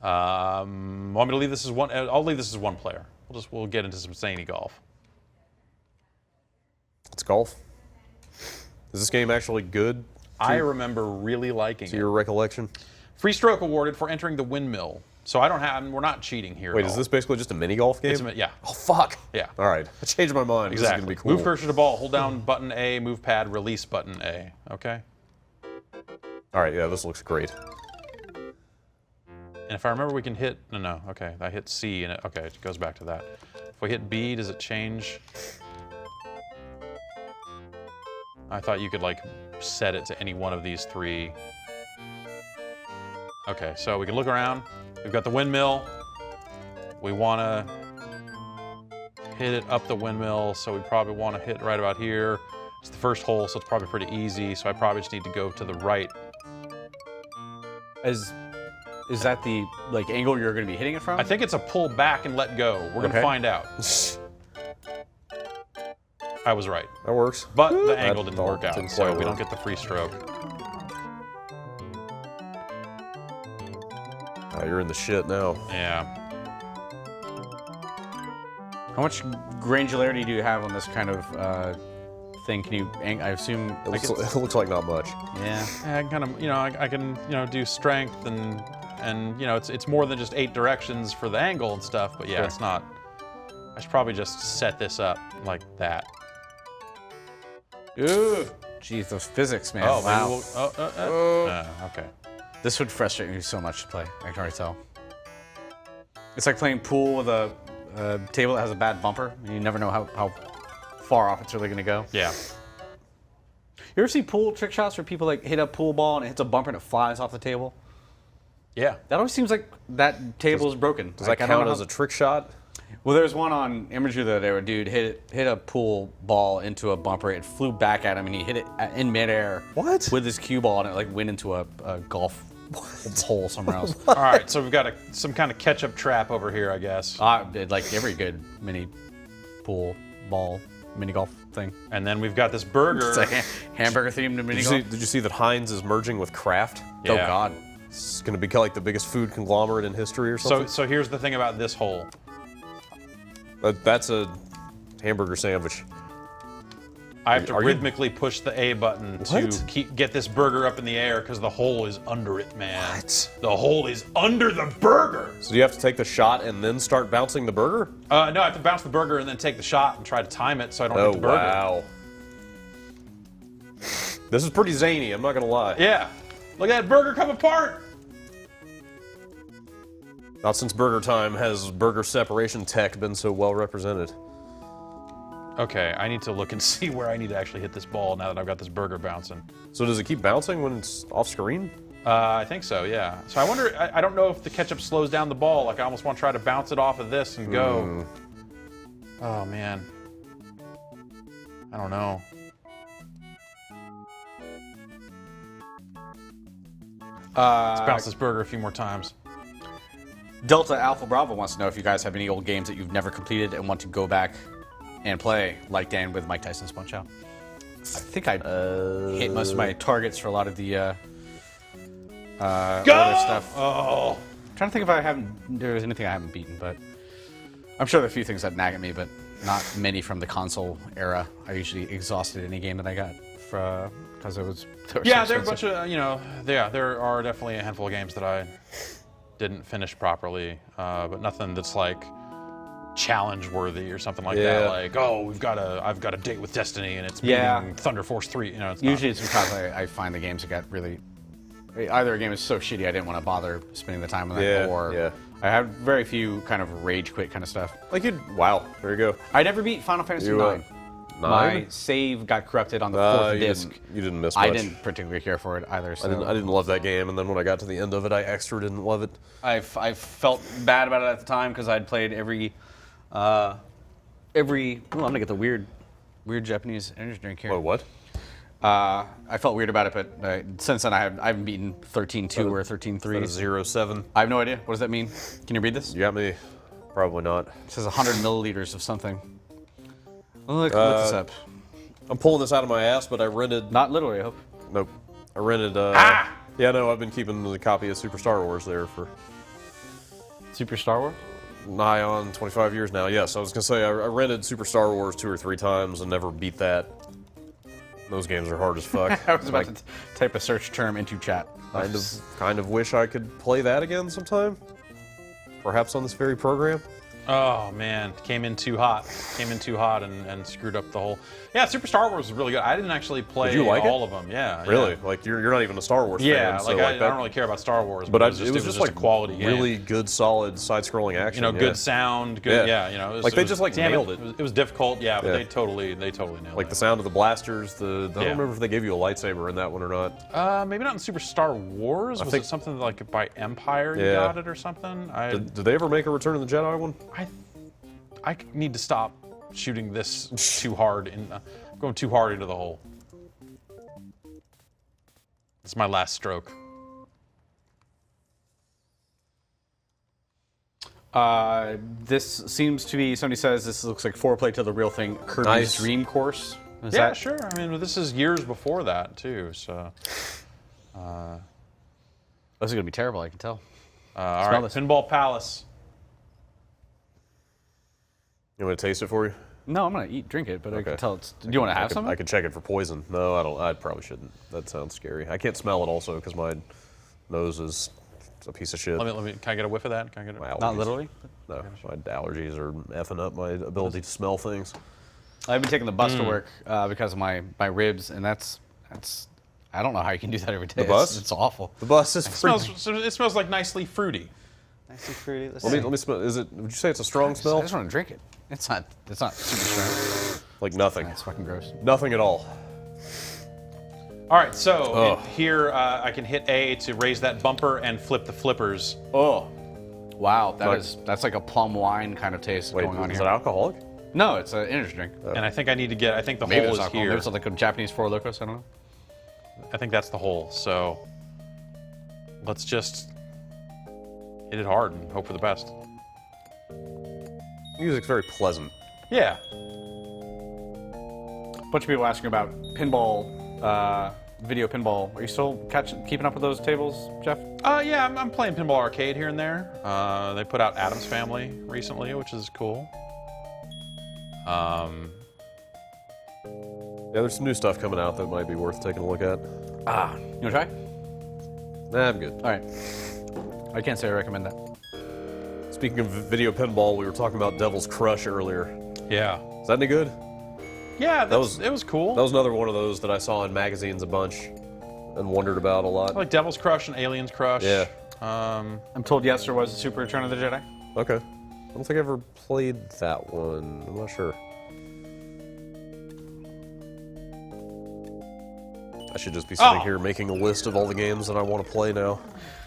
Want me to leave this as one? I'll leave this as one player. We'll get into some Zany Golf. It's golf. Is this game actually good I remember really liking to it. your recollection? Free stroke awarded for entering the windmill. So I don't have. We're not cheating here. Wait, at is all. this basically just a mini golf game? Yeah. Oh fuck. Yeah. All right, I changed my mind. Exactly. This is gonna be cool. Move cursor to ball. Hold down button A. Move pad. Release button A. Okay. All right, yeah, this looks great. And if I remember, we can hit. No. Okay. I hit C and it. Okay. It goes back to that. If we hit B, does it change? I thought you could like set it to any one of these 3. Okay, so we can look around. We've got the windmill. We want to hit it up the windmill, so we probably want to hit right about here. It's the first hole, so it's probably pretty easy. So I probably just need to go to the right. Is Is that the like angle you're going to be hitting it from? I think it's a pull back and let go. We're gonna Okay. find out. I was right, That works. but the angle didn't That work out, didn't so quite we don't work. get the free stroke. You're in the shit now. Yeah. How much granularity do you have on this kind of thing? Can you? I assume. It looks like not much. Yeah. Yeah, I can kind of, I can, do strength and it's more than just 8 directions for the angle and stuff. But yeah, Sure. it's not. I should probably just set this up like that. Ooh. Jeez, those physics, man. Oh, wow. maybe we'll. Okay. This would frustrate me so much to play. I can already tell. It's like playing pool with a table that has a bad bumper, and you never know how far off it's really going to go. Yeah. You ever see pool trick shots where people like hit a pool ball and it hits a bumper and it flies off the table? Yeah. That always seems like that table is broken. Does that count as a trick shot? Well, there's one on imagery the other day where a dude hit a pool ball into a bumper. It flew back at him, and he hit it in midair. What? With his cue ball, and it like went into a golf hole somewhere else. All right, so we've got some kind of catch-up trap over here, I guess. Like every good mini pool ball mini golf thing. And then we've got this burger. It's like hamburger themed mini golf. Did you see that Heinz is merging with Kraft? Oh Yeah. God. It's going to become like the biggest food conglomerate in history or something. So here's the thing about this hole. That's a hamburger sandwich. I have to Are you- rhythmically push the A button What? to get this burger up in the air because the hole is under it, man. What? The hole is under the burger. So do you have to take the shot and then start bouncing the burger? No, I have to bounce the burger and then take the shot and try to time it so I don't hit Oh, the burger. wow. This is pretty zany, I'm not going to lie. Yeah. Look at that burger come apart. Not since Burger Time has burger separation tech been so well represented. Okay, I need to look and see where I need to actually hit this ball now that I've got this burger bouncing. So does it keep bouncing when it's off screen? I think so, yeah. So I wonder, I don't know if the ketchup slows down the ball. Like I almost want to try to bounce it off of this and go. Oh, man. I don't know. Let's bounce this burger a few more times. Delta Alpha Bravo wants to know if you guys have any old games that you've never completed and want to go back and play, like Dan with Mike Tyson's Punch-Out. I think I hit most of my targets for a lot of the other stuff. Oh. I'm trying to think if there's anything I haven't beaten, but I'm sure there are a few things that nag at me, but not many from the console era. I usually exhausted any game that I got because it was. Yeah, there are a bunch of, there are definitely a handful of games that I didn't finish properly, but nothing that's like challenge worthy or something like that. Like, oh, I've got a date with Destiny and it's beating Thunder Force 3. It's usually it's because I find the games that got really. Either a game is so shitty I didn't want to bother spending the time on that, or I had very few kind of rage quit kind of stuff. Like wow, there you go. I never beat Final Fantasy IX. My save got corrupted on the fourth disc. You didn't miss much. I didn't particularly care for it either. So. I didn't love that game, and then when I got to the end of it, I extra didn't love it. I felt bad about it at the time because I'd played every. Oh, I'm gonna get the weird Japanese energy drink here. Oh, what? I felt weird about it, but since then I haven't beaten 13.2 or 13.3. 07. I have no idea. What does that mean? Can you read this? You got me. Probably not. It says 100 milliliters of something. Look this up. I'm pulling this out of my ass, but I rented. Not literally, I hope. Nope. I rented. Yeah, no, I've been keeping the copy of Super Star Wars there for Super Star Wars? nigh on 25 years now. Yes, I was gonna say I rented Super Star Wars 2 or 3 times and never beat that. Those games are hard as fuck. I was about to type a search term into chat. Kind of wish I could play that again sometime. Perhaps on this very program. Oh man, came in too hot and screwed up the whole. Yeah, Super Star Wars was really good. I didn't actually play Did you like all it? of them. Yeah, Really? yeah. Like you're not even a Star Wars Yeah, fan. like, so I that, don't really care about Star Wars, But it it was just a like quality game. really good, solid side-scrolling action. good sound, good. Yeah, Yeah. it was, Like, it they was- just, like, damn nailed it. it. It was difficult, yeah, but Yeah. they totally nailed Like it. the sound of the blasters. I don't remember if they gave you a lightsaber in that one or not. Maybe not in Super Star Wars. Was think- it something like by Empire you Yeah. got it or something? Did they ever make a Return of the Jedi one? I need to stop shooting this too hard. Going too hard into the hole. It's my last stroke. This seems to be, somebody says this looks like foreplay to the real thing, Kirby's Nice. Dream Course. Is Yeah, that sure. I mean, this is years before that too. So, This is going to be terrible, I can tell. all right, this. Pinball Palace. You want me to taste it for you? No, I'm going to drink it, but I Okay. can tell it's. Do you want to have some? I could check it for poison. No, I don't. I probably shouldn't. That sounds scary. I can't smell it also because my nose is a piece of shit. Let me. Can I get a whiff of that? Can I get it? My allergies. Not literally. No, my allergies are effing up my ability to smell things. I've been taking the bus to work because of my ribs, and that's. I don't know how you can do that every day. The bus? It's awful. The bus is It free. smells like nicely fruity. Nicely fruity. Let me smell. Is it? Would you say it's a strong I smell? just want to drink it. It's not super strong. Like nothing. That's fucking gross. Nothing at all. All right, so Ugh. here I can hit A to raise that bumper and flip the flippers. Oh, wow! Fuck. That's like a plum wine kind of taste Wait, going on is here. it alcoholic? No, it's an energy drink. And I think I need to get. I think the Maybe hole it's is alcohol. here. Maybe it's like a Japanese Four Locos. I don't know. I think that's the hole. So let's just hit it hard and hope for the best. Music's very pleasant. Yeah. Bunch of people asking about pinball, video pinball. Are you still keeping up with those tables, Jeff? Yeah, I'm playing Pinball Arcade here and there. They put out Addams Family recently, which is cool. Yeah, there's some new stuff coming out that might be worth taking a look at. You wanna try? Nah, I'm good. All right. I can't say I recommend that. Speaking of video pinball, we were talking about Devil's Crush earlier. Yeah. Is that any good? Yeah, was- it was cool. That was another one of those that I saw in magazines a bunch and wondered about a lot. I like Devil's Crush and Alien's Crush. Yeah. I'm told yes, there was a Super Return of the Jedi. Okay. I don't think I ever played that one. I'm not sure. I should just be sitting here making a list of all the games that I want to play now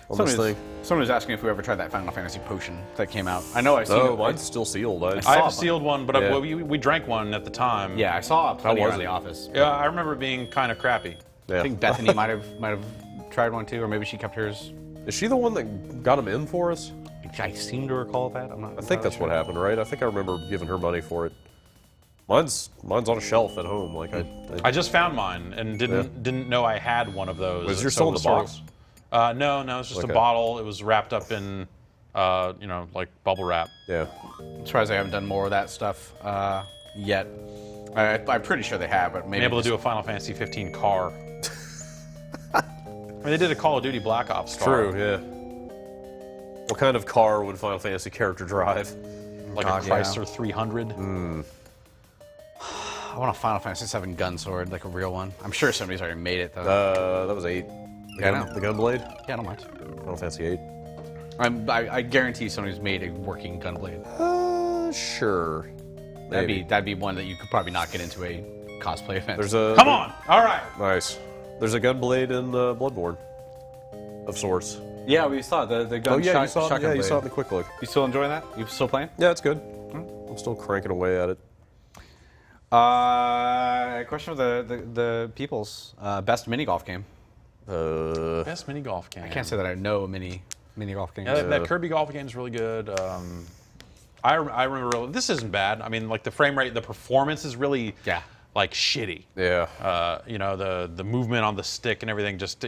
on this thing. Someone was asking if we ever tried that Final Fantasy potion that came out. I know I seen No, it. mine's still sealed. I saw have it, a sealed one, but Yeah. we drank one at the time. Yeah, I saw plenty was around it? the office. Yeah, I remember it being kind of crappy. Yeah. I think Bethany might have tried one too, or maybe she kept hers. Is she the one that got him in for us? I seem to recall that. I'm not. I think that's what happened, right? I think I remember giving her money for it. Mine's on a shelf at home. Like I just found mine and didn't know I had one of those. Was yours So still it in was the sort box? of- no, it's just Okay. a bottle. It was wrapped up in, like bubble wrap. Yeah. I'm surprised I haven't done more of that stuff yet. I'm pretty sure they have, but maybe Been able to do a Final Fantasy 15 car. I mean, they did a Call of Duty Black Ops car. True. Yeah. What kind of car would Final Fantasy character drive? Like God, a yeah. Chrysler 300. I want a Final Fantasy 7 gun sword, like a real one. I'm sure somebody's already made it though. That was 8. Yeah, I know. The Gunblade? Yeah, I don't mind. Final Fantasy 8. I guarantee somebody's made a working gunblade. Sure. That'd be one that you could probably not get into a cosplay event. There's a Come on! All right. Nice. There's a Gunblade in Bloodborne, of sorts. Yeah, we saw the gun. Oh yeah, you saw it. shotgun Yeah, you blade. saw it in the quick look. You still enjoying that? You still playing? Yeah, it's good. I'm still cranking away at it. Question for the people's best mini golf game. Best mini golf game. I can't say that I know a mini golf game. Yeah, that Kirby golf game is really good. I remember this isn't bad. I mean, like the frame rate, the performance is really like shitty. Yeah. The movement on the stick and everything just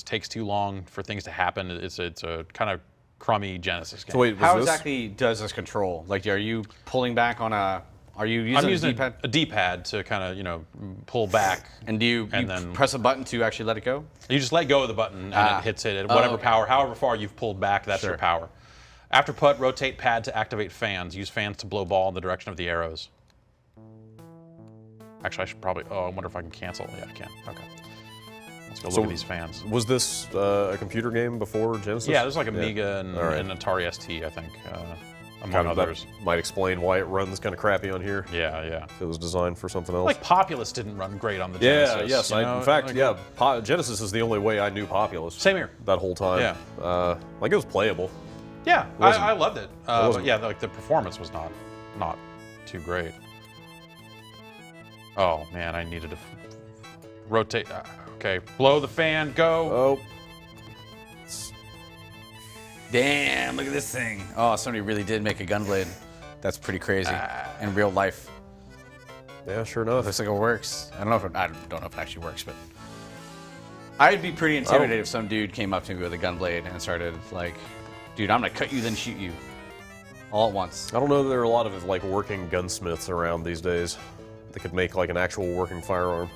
takes too long for things to happen. It's a kind of crummy Genesis game. So wait, was How this? exactly does this control? Like, are you pulling back on a? Are you using, I'm using a D-pad? a D-pad to kind of pull back. And do you then press a button to actually let it go? You just let go of the button and it hits it at whatever power, however far you've pulled back. That's your power. After putt, rotate pad to activate fans. Use fans to blow ball in the direction of the arrows. Actually, I should probably. Oh, I wonder if I can cancel. Yeah, I can. Okay. Let's go look at these fans. Was this a computer game before Genesis? Yeah, there's like Amiga and, All right. and Atari ST, I think, among Kind of, others. that might explain why it runs kind of crappy on here. Yeah. It was designed for something else. Like Populous didn't run great on the yeah, Genesis. yes. you know? In fact, Like, yeah. Genesis is the only way I knew Populous. Same here. That whole time. Yeah. Like it was playable. Yeah, wasn't- I loved it. But wasn't- yeah, like the performance was not too great. Oh man, I needed to rotate. Okay, blow the fan, go. Oh. Damn, look at this thing. Oh, somebody really did make a Gunblade. That's pretty crazy in real life. Yeah, sure enough. Looks like it works. I don't know if it actually works, but I'd be pretty intimidated if some dude came up to me with a Gunblade and started like, dude, I'm gonna cut you then shoot you all at once. I don't know that there are a lot of like working gunsmiths around these days that could make like an actual working firearm.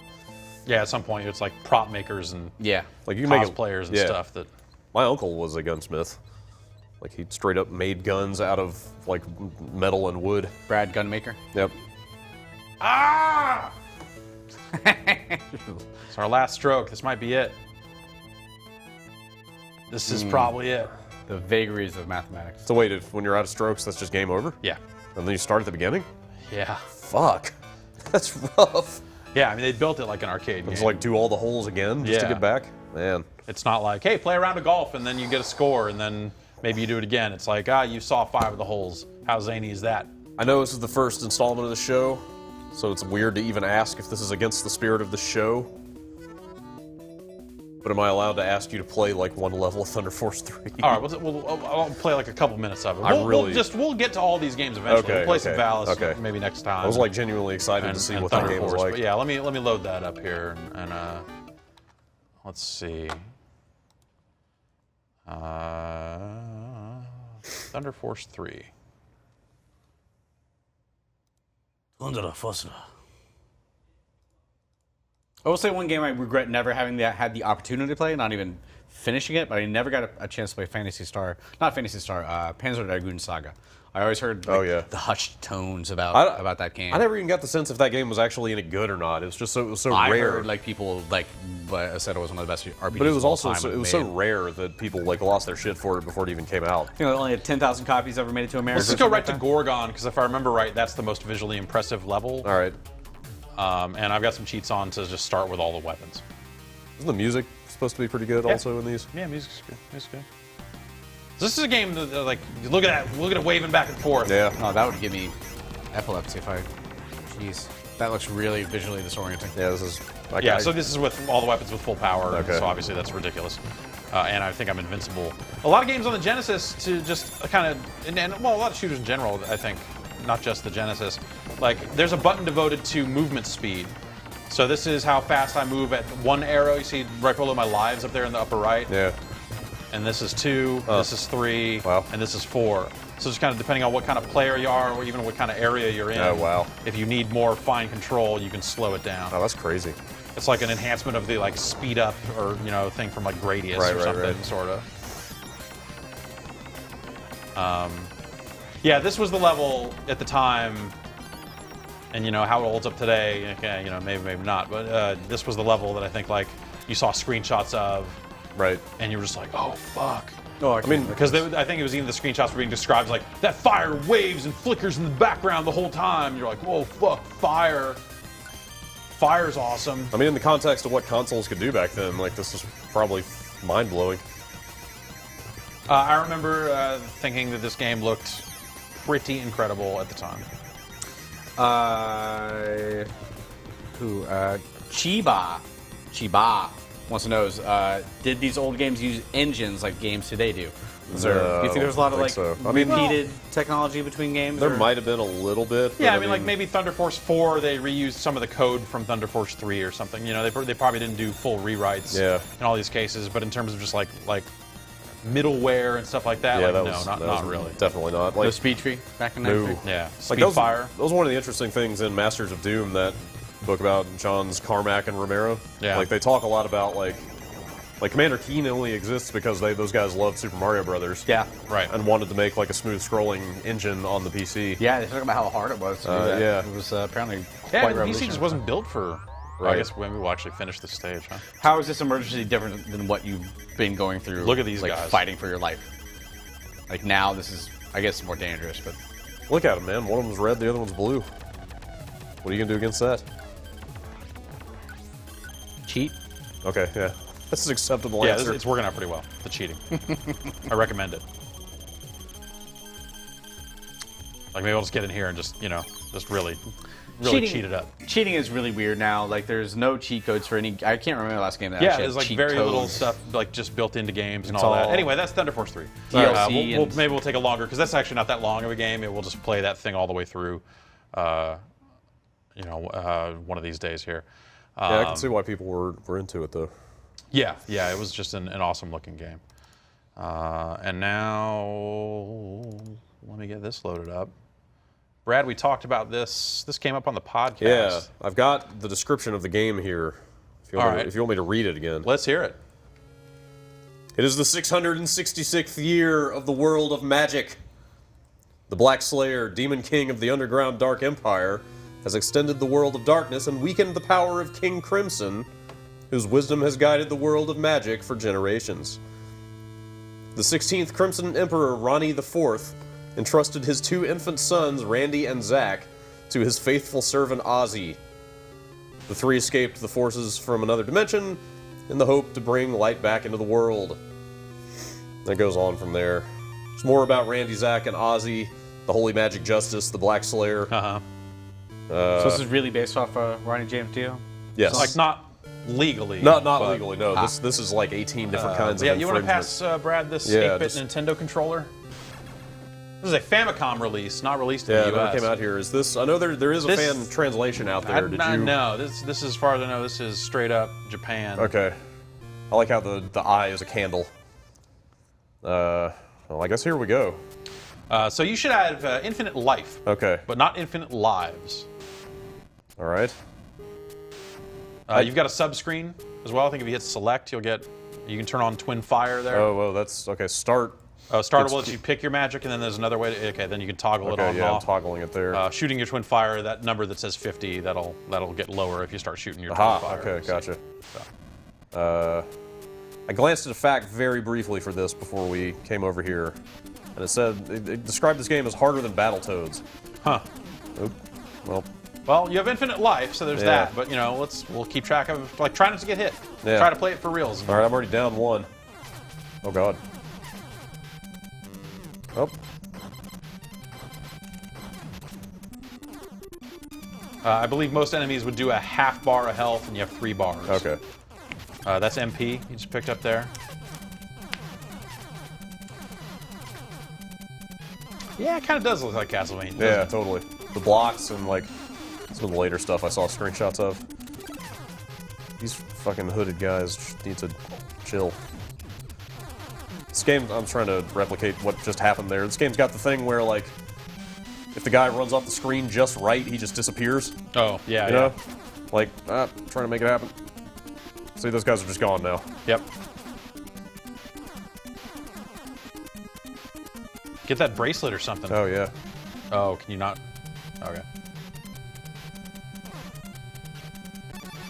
Yeah, at some point it's like prop makers and Like you can make cosplayers and stuff that. My uncle was a gunsmith. Like he straight up made guns out of like metal and wood. Brad Gunmaker. Yep. Ah! It's our last stroke. This might be it. This is probably it. The vagaries of mathematics. So wait, when you're out of strokes, that's just game over? Yeah. And then you start at the beginning? Yeah. Fuck. That's rough. Yeah, I mean, they built it like an arcade game. Just like do all the holes again just to get back? Man. It's not like, hey, play a round of golf and then you get a score and then maybe you do it again. It's like, you saw 5 of the holes. How zany is that? I know this is the first installment of the show, so it's weird to even ask if this is against the spirit of the show. But am I allowed to ask you to play like one level of Thunder Force 3? All right, I'll play like a couple minutes of it. We'll get to all these games eventually. Okay, we'll play some Valis okay. maybe next time. I was like genuinely excited to see what that Thunder game was Force, like. But yeah, let me load that up here and let's see. Thunder Force 3. Thunder Force. I will say one game I regret never having had the opportunity to play, not even finishing it, but I never got a chance to play Panzer Dragoon Saga. I always heard the hushed tones about that game. I never even got the sense if that game was actually any good or not. It was just so rare. I heard like people said it was one of the best RPGs. But it was of all also time so rare that people like lost their shit for it before it even came out. You know, only had 10,000 copies ever made it to America. Let's just go right to Gorgon because if I remember right, that's the most visually impressive level. All right. And I've got some cheats on to just start with all the weapons. Isn't the music supposed to be pretty good also in these? Yeah, music's good. Music's good. So this is a game that, like, look at it waving back and forth. Yeah. Oh, that would give me epilepsy if I. Jeez, that looks really visually disorienting. Yeah, this is. So this is with all the weapons with full power. Okay. So obviously that's ridiculous. And I think I'm invincible. A lot of games on the Genesis to just kind of, a lot of shooters in general, I think, not just the Genesis. Like, there's a button devoted to movement speed. So this is how fast I move at one arrow. You see right below my lives up there in the upper right. Yeah. And this is 2, this is 3, wow. and this is 4. So just kind of depending on what kind of player you are, or even what kind of area you're in. Oh, wow. If you need more fine control, you can slow it down. Oh, that's crazy. It's like an enhancement of the like speed up or thing from like Gradius or something, sort of. Yeah, this was the level at the time, and how it holds up today. Okay, maybe not, but this was the level that I think like you saw screenshots of. Right. And you were just like, oh, fuck. Oh, I mean, because I think it was even the screenshots were being described as like, that fire waves and flickers in the background the whole time. You're like, whoa, fuck, fire. Fire's awesome. I mean, in the context of what consoles could do back then, like, this is probably mind-blowing. I remember thinking that this game looked pretty incredible at the time. Chiba wants to know did these old games use engines like games today do? Do you think there's a lot of like repeated technology between games? There might have been a little bit. Yeah, I mean, like maybe Thunder Force 4, they reused some of the code from Thunder Force 3 or something. They probably didn't do full rewrites in all these cases. But in terms of just like middleware and stuff like that, not really. Definitely not. Like, no Speed Tree back in '93. Yeah, Speedfire. That was one of the interesting things in Masters of Doom, that book about John's Carmack and Romero. Yeah. Like they talk a lot about like Commander Keen only exists because those guys loved Super Mario Brothers. Yeah, right. And wanted to make like a smooth scrolling engine on the PC. Yeah, they talk about how hard it was to do that. Yeah, it was apparently quite revolutionary. The PC just wasn't built for. Right. I guess maybe we'll actually finish this stage, huh? How is this emergency different than what you've been going through? Look at these guys fighting for your life. Like now, this is, I guess, more dangerous. But look at them, man. One of them's red, the other one's blue. What are you gonna do against that? Cheat. Okay, yeah, this is acceptable. Yeah, answer. it's working out pretty well. The cheating. I recommend it. Like maybe I'll just get in here and just, you know, just really cheat it up. Cheating is really weird now. Like there's no cheat codes for any. I can't remember the last game that Yeah, actually there's had like cheat very codes. little stuff like just built into games and It's all that. all Anyway, that's Thunder Force 3. DLC and- Maybe we'll take a longer because that's actually not that long of a game. It will just play that thing all the way through. You know, one of these days here. Yeah, I can see why people were into it though. Yeah, it was just an awesome looking game. And now, let me get this loaded up. Brad, we talked about this. This came up on the podcast. Yeah, I've got the description of the game here. If you want me to read it again. Let's hear it. It is the 666th year of the world of magic. The Black Slayer, Demon King of the Underground Dark Empire, has extended the world of darkness and weakened the power of King Crimson, whose wisdom has guided the world of magic for generations. The 16th Crimson Emperor Ronnie IV entrusted his 2 infant sons, Randy and Zack, to his faithful servant Ozzy. The 3 escaped the forces from another dimension in the hope to bring light back into the world. That goes on from there. It's more about Randy, Zack, and Ozzy, the Holy Magic Justice, the Black Slayer. So this is really based off Ronnie James Dio? Yes. So like not legally. Not but- legally, no. This is like 18 different kinds of Yeah, you want to infringement. pass Brad this Yeah, 8-bit Nintendo controller? This is a Famicom release, not released in Yeah, the it never US. came out here. Is this? I know there is a This- fan translation out there. Did you? No, this is as far as I know. This is straight up Japan. Okay. I like how the eye is a candle. Well, I guess here we go. So you should have infinite life, Okay. but not infinite lives. All right. You've got a sub screen as well. I think if you hit select, you can turn on twin fire there. Oh, well, that's okay. Start. Start will let you pick your magic, and then there's another way. Okay, then you can toggle it on Okay, and yeah, I'm off. toggling it there. Shooting your twin fire, that number that says 50, that'll get lower if you start shooting your Aha. twin fire. Okay, gotcha. I glanced at a fact very briefly for this before we came over here, and it said it described this game as harder than Battletoads. Huh. Oop. Well, Well, you have infinite life, so there's Yeah. that. But you know, we'll keep track of try not to get hit. Yeah. Try to play it for reals. all right. I'm already down 1. Oh God. Oh. I believe most enemies would do a half bar of health, and you have 3 bars. Okay. That's MP you just picked up there. Yeah, it kind of does look like Castlevania. Yeah, doesn't it? totally. The blocks and like some of the later stuff I saw screenshots of. These fucking hooded guys just need to chill. This game, I'm trying to replicate what just happened there. This game's got the thing where like, if the guy runs off the screen just right, he just disappears. Oh, yeah, You yeah. know? Like, trying to make it happen. See, those guys are just gone now. Yep. Get that bracelet or something. Oh, yeah. Oh, can you not? Okay.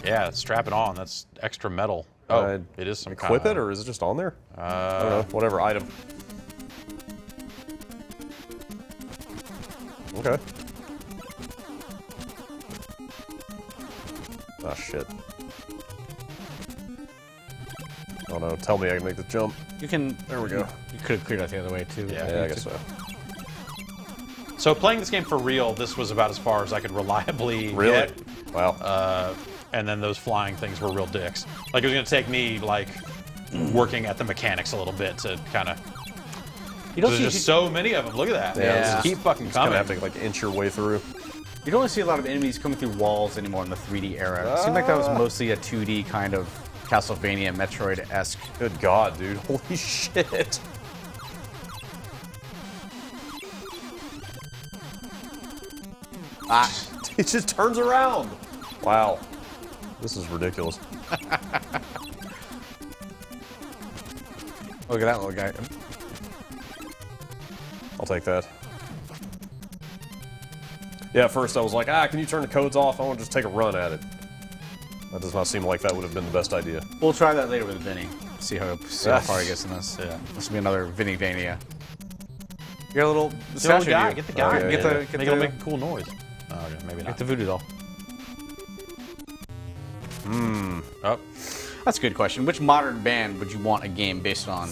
Yeah, strap it on. That's extra metal. Oh, it is some Equip kind it, or is it just on there? I don't know. Whatever item. Okay. Ah, shit. Oh no, tell me I can make the jump. You can. There we go. You could have cleared out the other way too. Yeah. Yeah, I guess so. So playing this game for real, this was about as far as I could reliably Really? get. Wow. And then those flying things were real dicks. Like it was gonna take me like working at the mechanics a little bit to kind of. You don't There's see. just so many of them. Look at that. Yeah, Just this keep fucking Just kind coming. of have to like inch your way through. You don't see a lot of enemies coming through walls anymore in the 3D era. It seemed like that was mostly a 2D kind of Castlevania, Metroid-esque. Good God, dude. Holy shit. Ah, It just turns around. Wow. This is ridiculous. look at that little guy. I'll take that. Yeah, at first I was like, can you turn the codes off? I want to just take a run at it. That does not seem like that would have been the best idea. We'll try that later with Vinny. See how far he gets in this. Yeah. This will be another Vinny Vania. You got a little Get the statue guy. of you. Get the guy. Okay, Get yeah. the Make get it'll the, make a cool noise. Oh, okay, maybe get not. the voodoo doll. Oh, That's a good question. Which modern band would you want a game based on?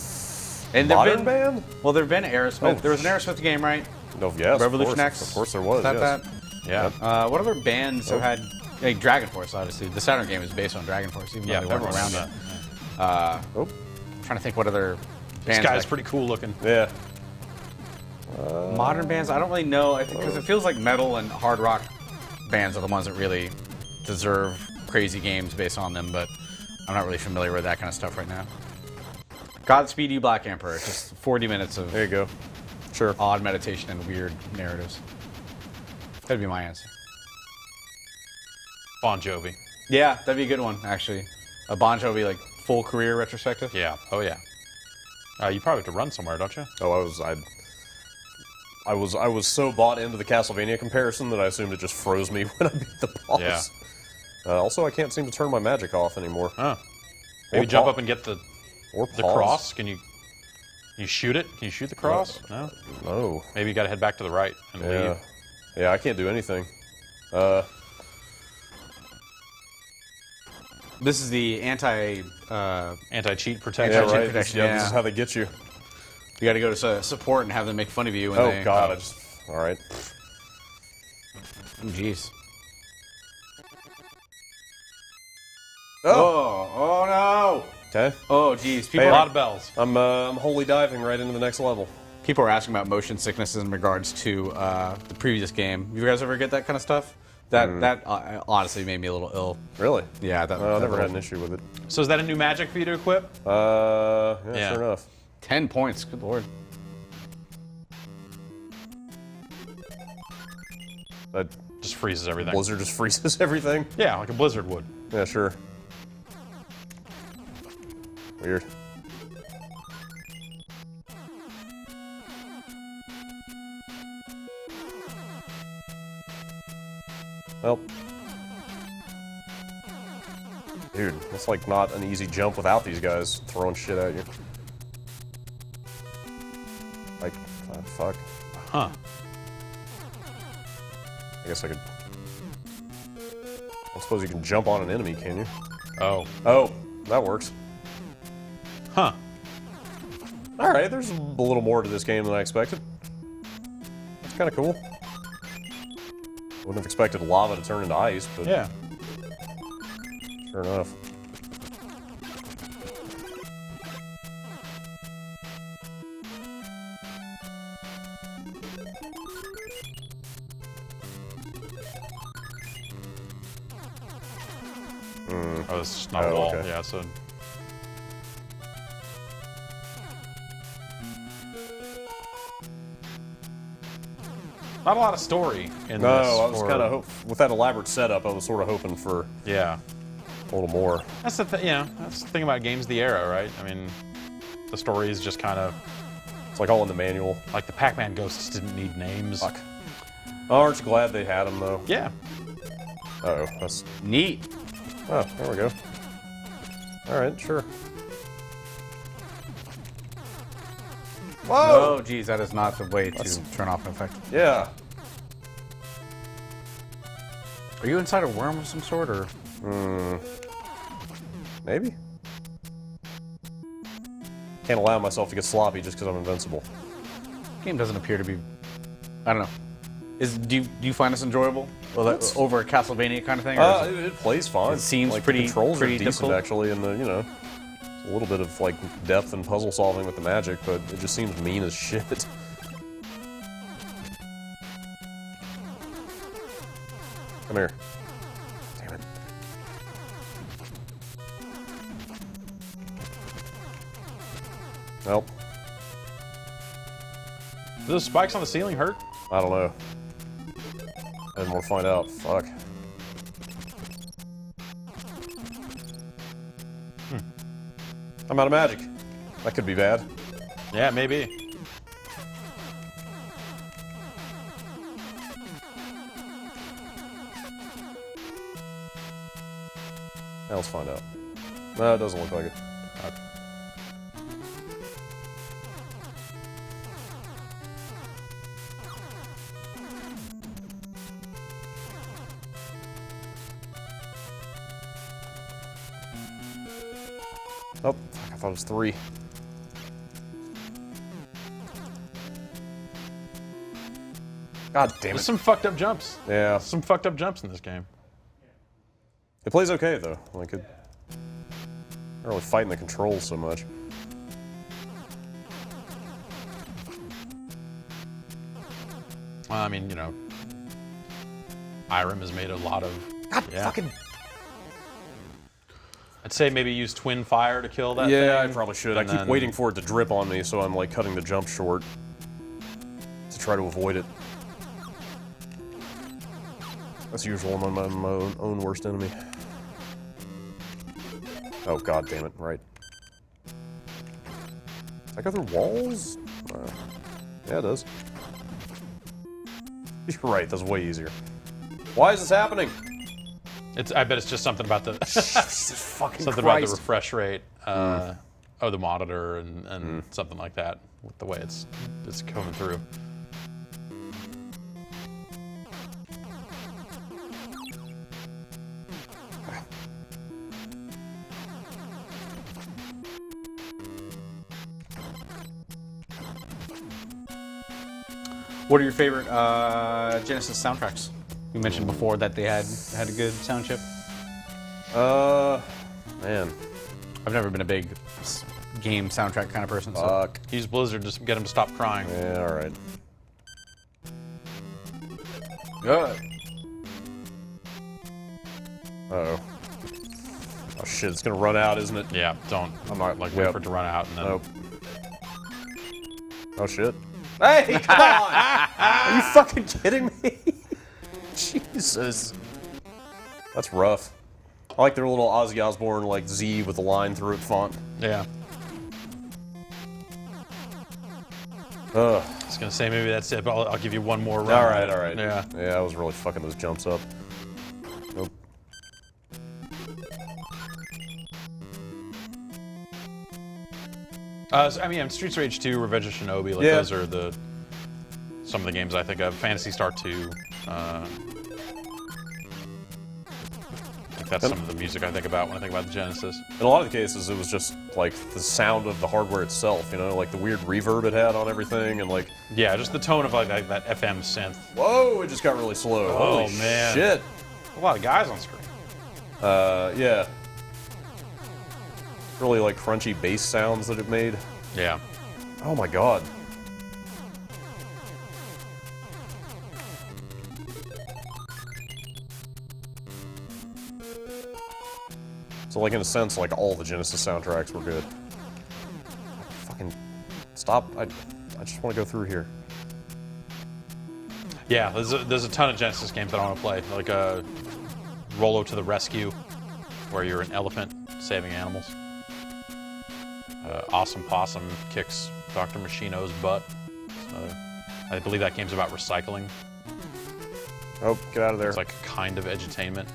And there've Modern been, band? Well, there've been Aerosmith. Oh, There was an Aerosmith game, right? No, yes, Revolution of course. X. Of course there was. Is that Yes. that? Yeah. What other bands have had? Like Dragon Force, obviously. The Saturn game is based on Dragon Force, even Yeah, though they weren't everyone around knows yet. Oh, Trying to think what other This bands. guy's pretty cool looking. yeah. Modern bands, I don't really know. I think because it feels like metal and hard rock bands are the ones that really deserve crazy games based on them, but I'm not really familiar with that kind of stuff right now. Godspeed You Black Emperor, just 40 minutes of There you go. Sure. odd meditation and weird narratives. That'd be my answer. Bon Jovi. Yeah, that'd be a good one, actually. A Bon Jovi, like, full career retrospective. Yeah. Oh yeah. You probably have to run somewhere, don't you? Oh, I was so bought into the Castlevania comparison that I assumed it just froze me when I beat the boss. Yeah. Also, I can't seem to turn my magic off anymore. Huh. Maybe Or jump pa- up and get the Or the pause. cross. Can you shoot it? Can you shoot the cross? No. No. Maybe you got to head back to the right and Yeah. leave. Yeah, I can't do anything. This is the Anti-cheat protection. Yeah, Anti-cheat right. protection, This yeah. is how they get you. you got to go to support and have them make fun of you. When Oh, they, God. All right. Oh, jeez. Oh. Oh no! Okay. Oh, jeez. A lot of bells. I'm wholly diving right into the next level. People are asking about motion sickness in regards to the previous game. You guys ever get that kind of stuff? That honestly made me a little ill. Really? Yeah, that. I that never had little- an issue with it. So is that a new magic for you to equip? Yeah, Yeah. sure enough. 10 points. Good lord. That Just freezes everything. Blizzard just freezes everything. Yeah, like a blizzard would. Yeah, sure. Weird. Well. Dude, it's like not an easy jump without these guys throwing shit at you. Like, fuck. Huh. I guess I could... I suppose you can jump on an enemy, can you? Oh. Oh, that works. Huh. Alright, there's a little more to this game than I expected. That's kind of cool. Wouldn't have expected lava to turn into ice, but Yeah. sure enough. Oh, it's just not a Oh, wall. okay. Yeah, so. Not a lot of story in No, this. I was or- kind of with that elaborate setup. I was sort of hoping for Yeah. a little more. That's the thing. Yeah, that's the thing about games of the era, right? I mean, the story is just kind of It's like all in the manual. like the Pac-Man ghosts didn't need names. Fuck. Oh, aren't you glad they had them though? Yeah. Oh, that's. Neat. Oh, there we go. All right, sure. Whoa! Oh, geez, that is not the way to turn off an effect. Yeah. Are you inside a worm of some sort, or? Maybe. Can't allow myself to get sloppy just because I'm invincible. Game doesn't appear to be. I don't know. Do you find this enjoyable? Well, that, over a Castlevania kind of thing? Or is It plays fine. It seems like, pretty- The controls pretty are decent difficult. actually, and the a little bit of like depth and puzzle solving with the magic, but it just seems mean as shit. Come here. Damn it. Well, Do those spikes on the ceiling hurt? I don't know. I didn't want to find out. Fuck. I'm out of magic. That could be bad. Yeah, maybe. Now let's find out. No, it doesn't look like it. Oh, fuck, I thought it was 3. God damn There's it. some fucked up jumps. Yeah. Some fucked up jumps in this game. It plays okay, though. Like, it... not really fighting the controls so much. I mean, you know, Irem has made a lot of... God fucking... I'd say maybe use Twin Fire to kill that Yeah, I thing. probably should. I and keep then- waiting for it to drip on me, so I'm like cutting the jump short to try to avoid it. That's usual. I'm my own worst enemy. Oh, god damn it. Right. Does that go through walls? Yeah, it does. You're right, that's way easier. Why is this happening? I bet it's just something about the Fucking something about the refresh rate of the monitor and something like that with the way it's coming through. What are your favorite Genesis soundtracks? You mentioned before that they had a good sound chip. Man. I've never been a big game soundtrack kind of person. So. Fuck. Use Blizzard to get him to stop crying. Yeah, alright. Good. Uh-oh. Oh shit, it's gonna run out, isn't it? Yeah, don't. I'm not like wait Yep. for it to run out and then. Nope. Oh shit. Hey, come on! Are you fucking kidding me? Jesus. That's rough. I like their little Ozzy Osbourne, like, Z with the line through it font. Yeah. Ugh. I was gonna say maybe that's it, but I'll give you one more run. Alright, alright. Yeah. Yeah, I was really fucking those jumps up. Nope. I mean, Streets of Rage 2, Revenge of Shinobi, like Yeah. those are some of the games I think of. Phantasy Star 2. I think that's some of the music I think about when I think about the Genesis. In a lot of the cases, it was just, like, the sound of the hardware itself, you know? Like, the weird reverb it had on everything, and, like... Yeah, just the tone of like that FM synth. Whoa, it just got really slow. Oh, Holy man. shit. A lot of guys on screen. Yeah. Really, like, crunchy bass sounds that it made. Yeah. Oh my god. So, like, in a sense, like, all the Genesis soundtracks were good. Fucking... Stop. I just want to go through here. Yeah, there's a ton of Genesis games that I want to play. Like Rollo to the Rescue, where you're an elephant saving animals. Awesome Possum kicks Dr. Machino's butt. I believe that game's about recycling. Oh, get out of there. It's like a kind of edutainment.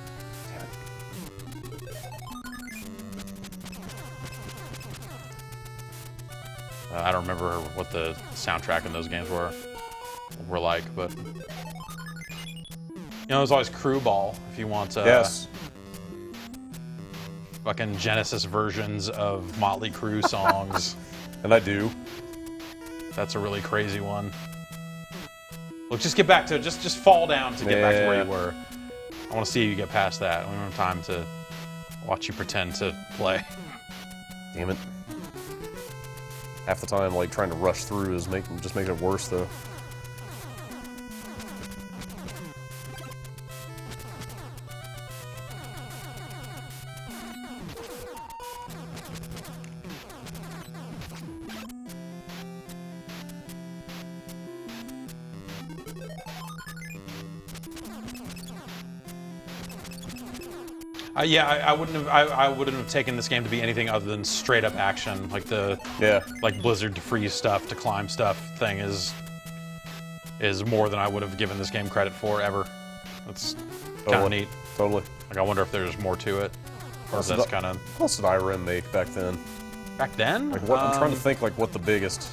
I don't remember what the soundtrack in those games were like, but you know, there's always Crew Ball if you want. Yes. Fucking Genesis versions of Motley Crue songs. And I do. That's a really crazy one. Look, just get back to just fall down to get back to where you were. I want to see you get past that. I don't have time to watch you pretend to play. Damn it. Half the time, like, trying to rush through is just making it worse, though. Yeah, I wouldn't have. I wouldn't have taken this game to be anything other than straight up action. Like the like Blizzard to freeze stuff, to climb stuff thing is more than I would have given this game credit for ever. That's kind of neat. Totally. Like I wonder if there's more to it, or if that's kind of. What else did Irem make back then? Back then? Like what? I'm trying to think like what the biggest.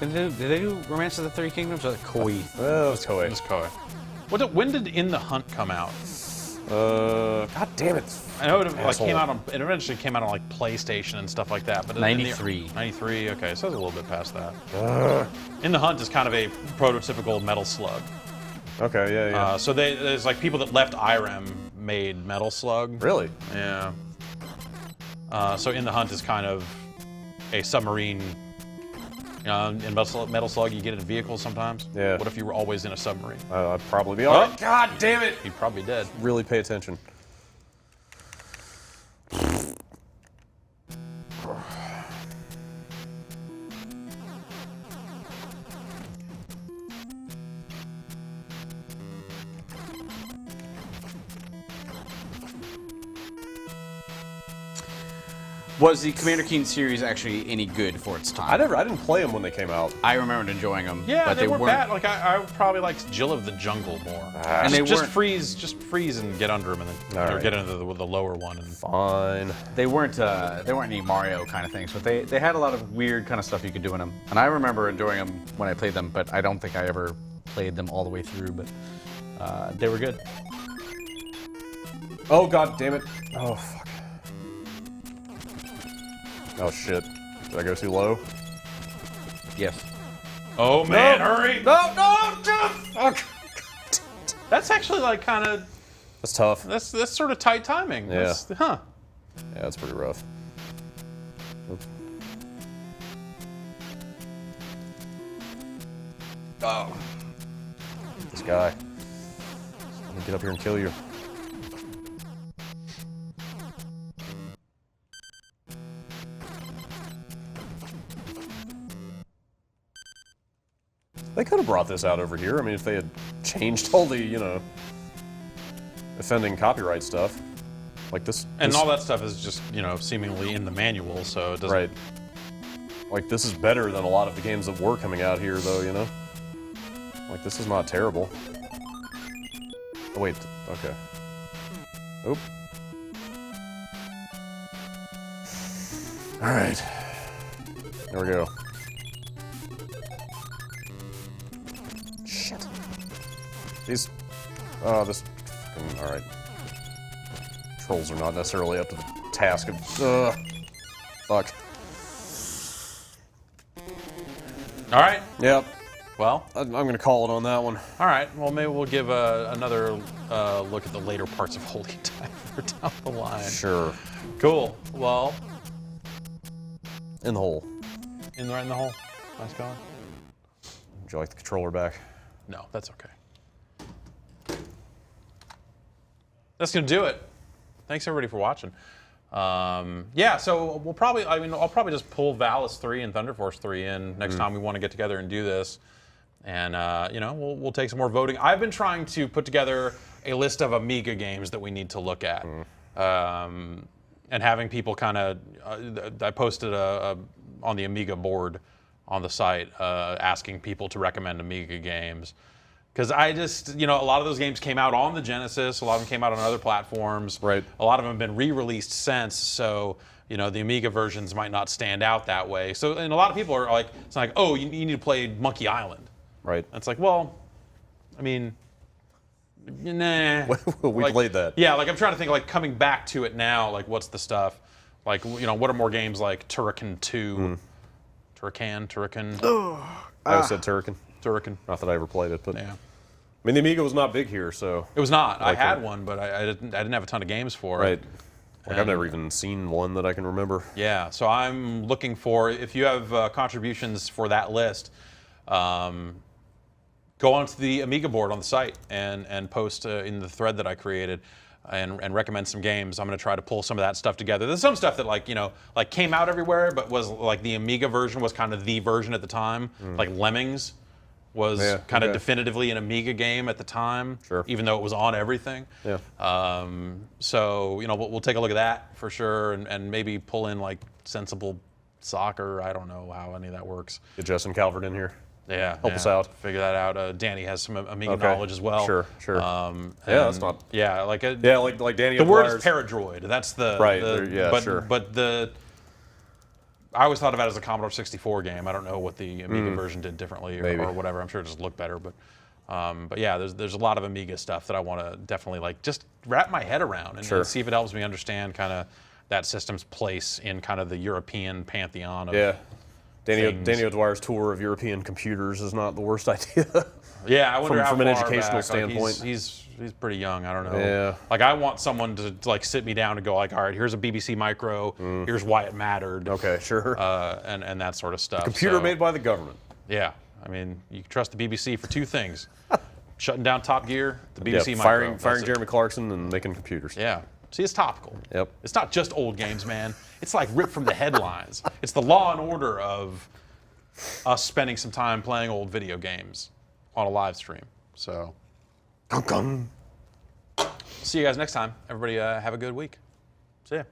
Did they do Romance of the Three Kingdoms? Or Koei? Well, it was Koei. It was Koei. When did In the Hunt come out? God damn it! I know it like came out on. It eventually came out on like PlayStation and stuff like that. But 93. 93. Okay, so it's a little bit past that. In the Hunt is kind of a prototypical Metal Slug. Okay, yeah, yeah. So there's like people that left IREM made Metal Slug. Really? Yeah. So In the Hunt is kind of a submarine. In Metal Slug, you get in vehicles sometimes. Yeah. What if you were always in a submarine? I'd probably be all right. God damn it! You'd probably dead. Really pay attention. Was the Commander Keen series actually any good for its time? I didn't play them when they came out. I remembered enjoying them. Yeah, but they weren't weren't bad. Like I probably liked Jill of the Jungle more. And they just weren't- freeze and get under them, and then All or right. get into the lower one. And Fine. They weren't any Mario kind of things, but they had a lot of weird kind of stuff you could do in them. And I remember enjoying them when I played them, but I don't think I ever played them all the way through. But they were good. Oh, god damn it. Oh, fuck. Oh, shit. Did I go too low? Yes. oh man, hurry! No, fuck! That's actually like kind of That's tough. that's sort of tight timing. Yeah. Huh. Yeah, that's pretty rough. Oops. Oh. This guy. Let me get up here and kill you. They could have brought this out over here. I mean, if they had changed all the, you know, offending copyright stuff. Like this. And this- all that stuff is just, you know, seemingly in the manual, so it doesn't. Right. Like, this is better than a lot of the games that were coming out here, though, you know? Like, this is not terrible. Oh, wait. Okay. Oop. Alright. There we go. Shit. These... this... Alright. Trolls are not necessarily up to the task of... Fuck. All right. Yep. Well, I'm gonna call it on that one. all right. Well, maybe we'll give another look at the later parts of Holy Diver down the line. Sure. Cool. Well, In the hole. right in the hole. Nice going. Would you like the controller back? No, that's okay. That's gonna do it. Thanks everybody for watching. Yeah, so we'll probably, I'll probably just pull Valis 3 and Thunder Force 3 in next time we want to get together and do this. And, we'll take some more voting. I've been trying to put together a list of Amiga games that we need to look at. And having people kind of, I posted on the Amiga board on the site asking people to recommend Amiga games. Because I just, a lot of those games came out on the Genesis, a lot of them came out on other platforms. Right. A lot of them have been re-released since, so, the Amiga versions might not stand out that way. So, and a lot of people are like, it's like, oh, you need to play Monkey Island. Right. And it's like, well, I mean, nah. We played that. Yeah, like I'm trying to think, like coming back to it now, like what's the stuff? Like, what are more games like Turrican 2? Turrican? I said Turrican. Turrican. Not that I ever played it, but Yeah. I mean, the Amiga was not big here, so It was not. Like I had one, but I didn't have a ton of games for it. right. Like I've never even seen one that I can remember. Yeah, so I'm looking for, if you have contributions for that list, go onto the Amiga board on the site and post in the thread that I created and recommend some games. I'm going to try to pull some of that stuff together. There's some stuff that like came out everywhere, but was like the Amiga version was kind of the version at the time. Like Lemmings was kind of definitively an Amiga game at the time, Sure. even though it was on everything. Yeah. So we'll take a look at that for sure, and maybe pull in like Sensible Soccer. I don't know how any of that works. Get Justin Calvert in here. Yeah, Help us out. Figure that out. Danny has some Amiga Okay. knowledge as well. Sure. Yeah, that's not- Yeah, like Yeah, like Danny. the word is O'Dwyer's- paradroid. That's the Right, but, sure. But I always thought of it as a Commodore 64 game. I don't know what the Amiga version did differently Maybe. or whatever. I'm sure it just looked better. But yeah, there's a lot of Amiga stuff that I want to definitely like just wrap my head around and Sure. see if it helps me understand kind of that system's place in kind of the European pantheon of Yeah. Danny O'Dwyer's tour of European computers is not the worst idea. Yeah, I wonder from how an far educational back. standpoint. Like he's pretty young. I don't know. Yeah. Like I want someone to like sit me down and go like, all right, here's a BBC Micro. Here's why it mattered. Okay, sure. And that sort of stuff. Computer So, made by the government. Yeah, I mean, you can trust the BBC for two things: shutting down Top Gear, the BBC Micro. Firing That's it. Jeremy Clarkson and making computers. Yeah. See, it's topical. Yep. It's not just old games, man. It's like ripped from the headlines. It's the Law and Order of us spending some time playing old video games on a live stream. So, see you guys next time. Everybody have a good week. See ya.